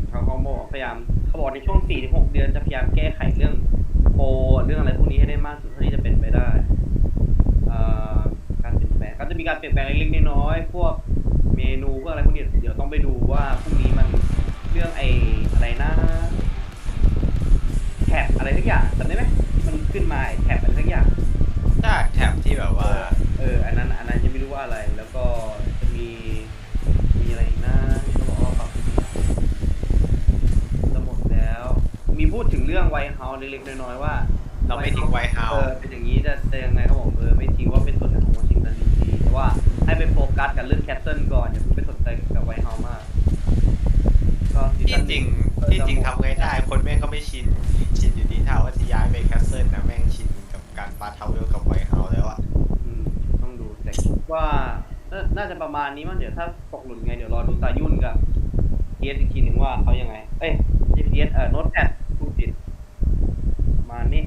เขาบอกพยายามเขาบอกในช่วง 4-6 เดือนจะพยายามแก้ไขเรื่องโปรเรื่องอะไรพวกนี้ให้ได้มากสุดเท่าที่จะเป็นไปได้การเปลี่ยนแปลงก็จะมีการเปลี่ยนแปลงเล็กๆน้อยๆพวกเมนูพวกอะไรพวกนี้เดี๋ยวต้องไปดูว่าพรุ่งนี้มันเรื่องอะไรนะแท็บอะไรทุกอย่างจำได้ไหมมันขึ้นมาแท็บอะไรทุกอย่างใช่แท็บที่แบบว่าอันนั้นยังไม่รู้ว่าอะไรแล้วก็จะมีอะไรนะเขาบอกว่าปรับจะหมดแล้วมีพูดถึงเรื่องไวท์เฮาส์เล็กๆน้อยๆว่าเราไม่ทิ้งไวท์เฮาส์เป็นอย่างนี้จะยังไงเขาบอกไม่ทิ้งว่าเป็นส่วนหนึ่งของวอชิงตันดีซีแต่ว่าให้ไปโฟกัสกับเรื่องแคสเซิลก่อนอย่าเพิ่งไปสนใจกับไวท์เฮาส์มากก็ที่จริงทำไงได้คนแม่งก็ไม่ชินอยู่ดีถ้าว่าจะย้ายไปแคสเซิลนะแม่งชินกับการ ฟาสทาวเวลกับไวท์เฮาส์แล้วอะ ต้องดูแต่คิดว่าน่าจะประมาณนี้มั้งเดี๋ยวถ้าตกหล่นไงเดี๋ยวรอดูตายุ่นกับเพียสอีกทีหนึ่งว่าเขายังไงเอ้ยไม่ใช่เพียสโน้ตแพดพูดผิดมานี่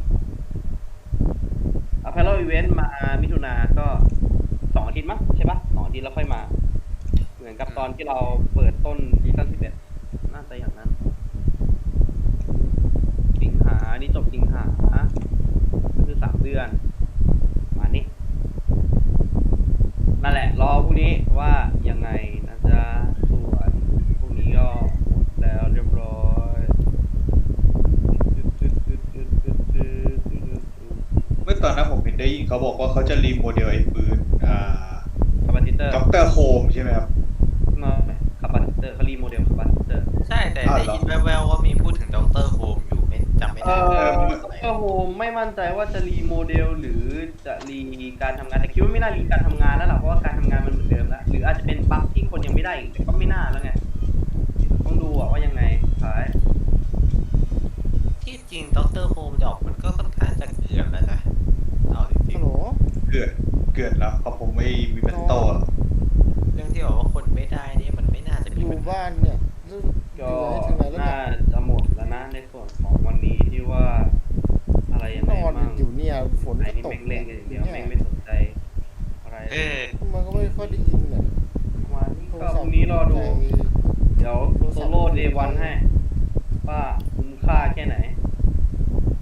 เอาแพลอีเวนต์มามิถุนาก็2 อาทิตย์มั้งใช่ปะ2 อาทิตย์แล้วค่อยมาเหมือนกับตอนที่เราเปิดต้นซีซั่น11น่าจะอย่างนั้นสิงหานี่จบสิงหาก็คือ3 เดือนมานี่นั่นแหละรอพรุ่งนี้ว่ายังไงนะจ๊ะส่วนพรุ่งนี้ก็แล้วเรียบร้อยเมื่อตอนนั้นผมเห็นได้ยินเขาบอกว่าเขาจะรีโมเดลไอ้ปืนคาปาซิเตอร์ ด็อกเตอร์โฮมใช่ไหมครับคาปาซิเตอร์เขารีโมเดลคาปาซิเตอร์ใช่แต่ได้ยินแว่วๆว่ามีพูดถึงด็อกเตอร์โฮมอยู่ไม่จำไม่ได้ด็อกเตอร์โฮมไม่มั่นใจว่าจะรีโมเดลหรือจะรีการทำงานแต่คิดว่าไม่น่ารีการทำงานแล้วล่ะเพราะว่าการทำงานมันเหมือนเดิมแล้วหรืออาจจะเป็นบั๊กที่คนยังไม่ได้อีกแต่ก็ไม่น่าแล้วไงต้องดูว่ายังไงท้ายที่จริงด็อกเตอร์โฮมดอกมันก็ค่อนข้างจะเกือบแล้วนะเอาจริงๆเกิดแล้วเขาผมไม่มีเป็นโตเรื่องที่บอกว่าคนไม่ได้นี่มันไม่น่าจะมีอยู่บ้านเนี่ยก็น่าจะหมดแล้วนะในส่วนของวันนี้ที่ว่าอะไรยังไงบ้างอยู่เนี่ยฝนตกเล่นกันอย่างเดียวแม่งไม่สนใจอะไรมันก็ไม่ค่อยได้ยินเนี่ยวันนี้ก็พรุ่งนี้รอดูเดี๋ยวโซโล่เดย์วันให้ว่าคุ้มค่าแค่ไหน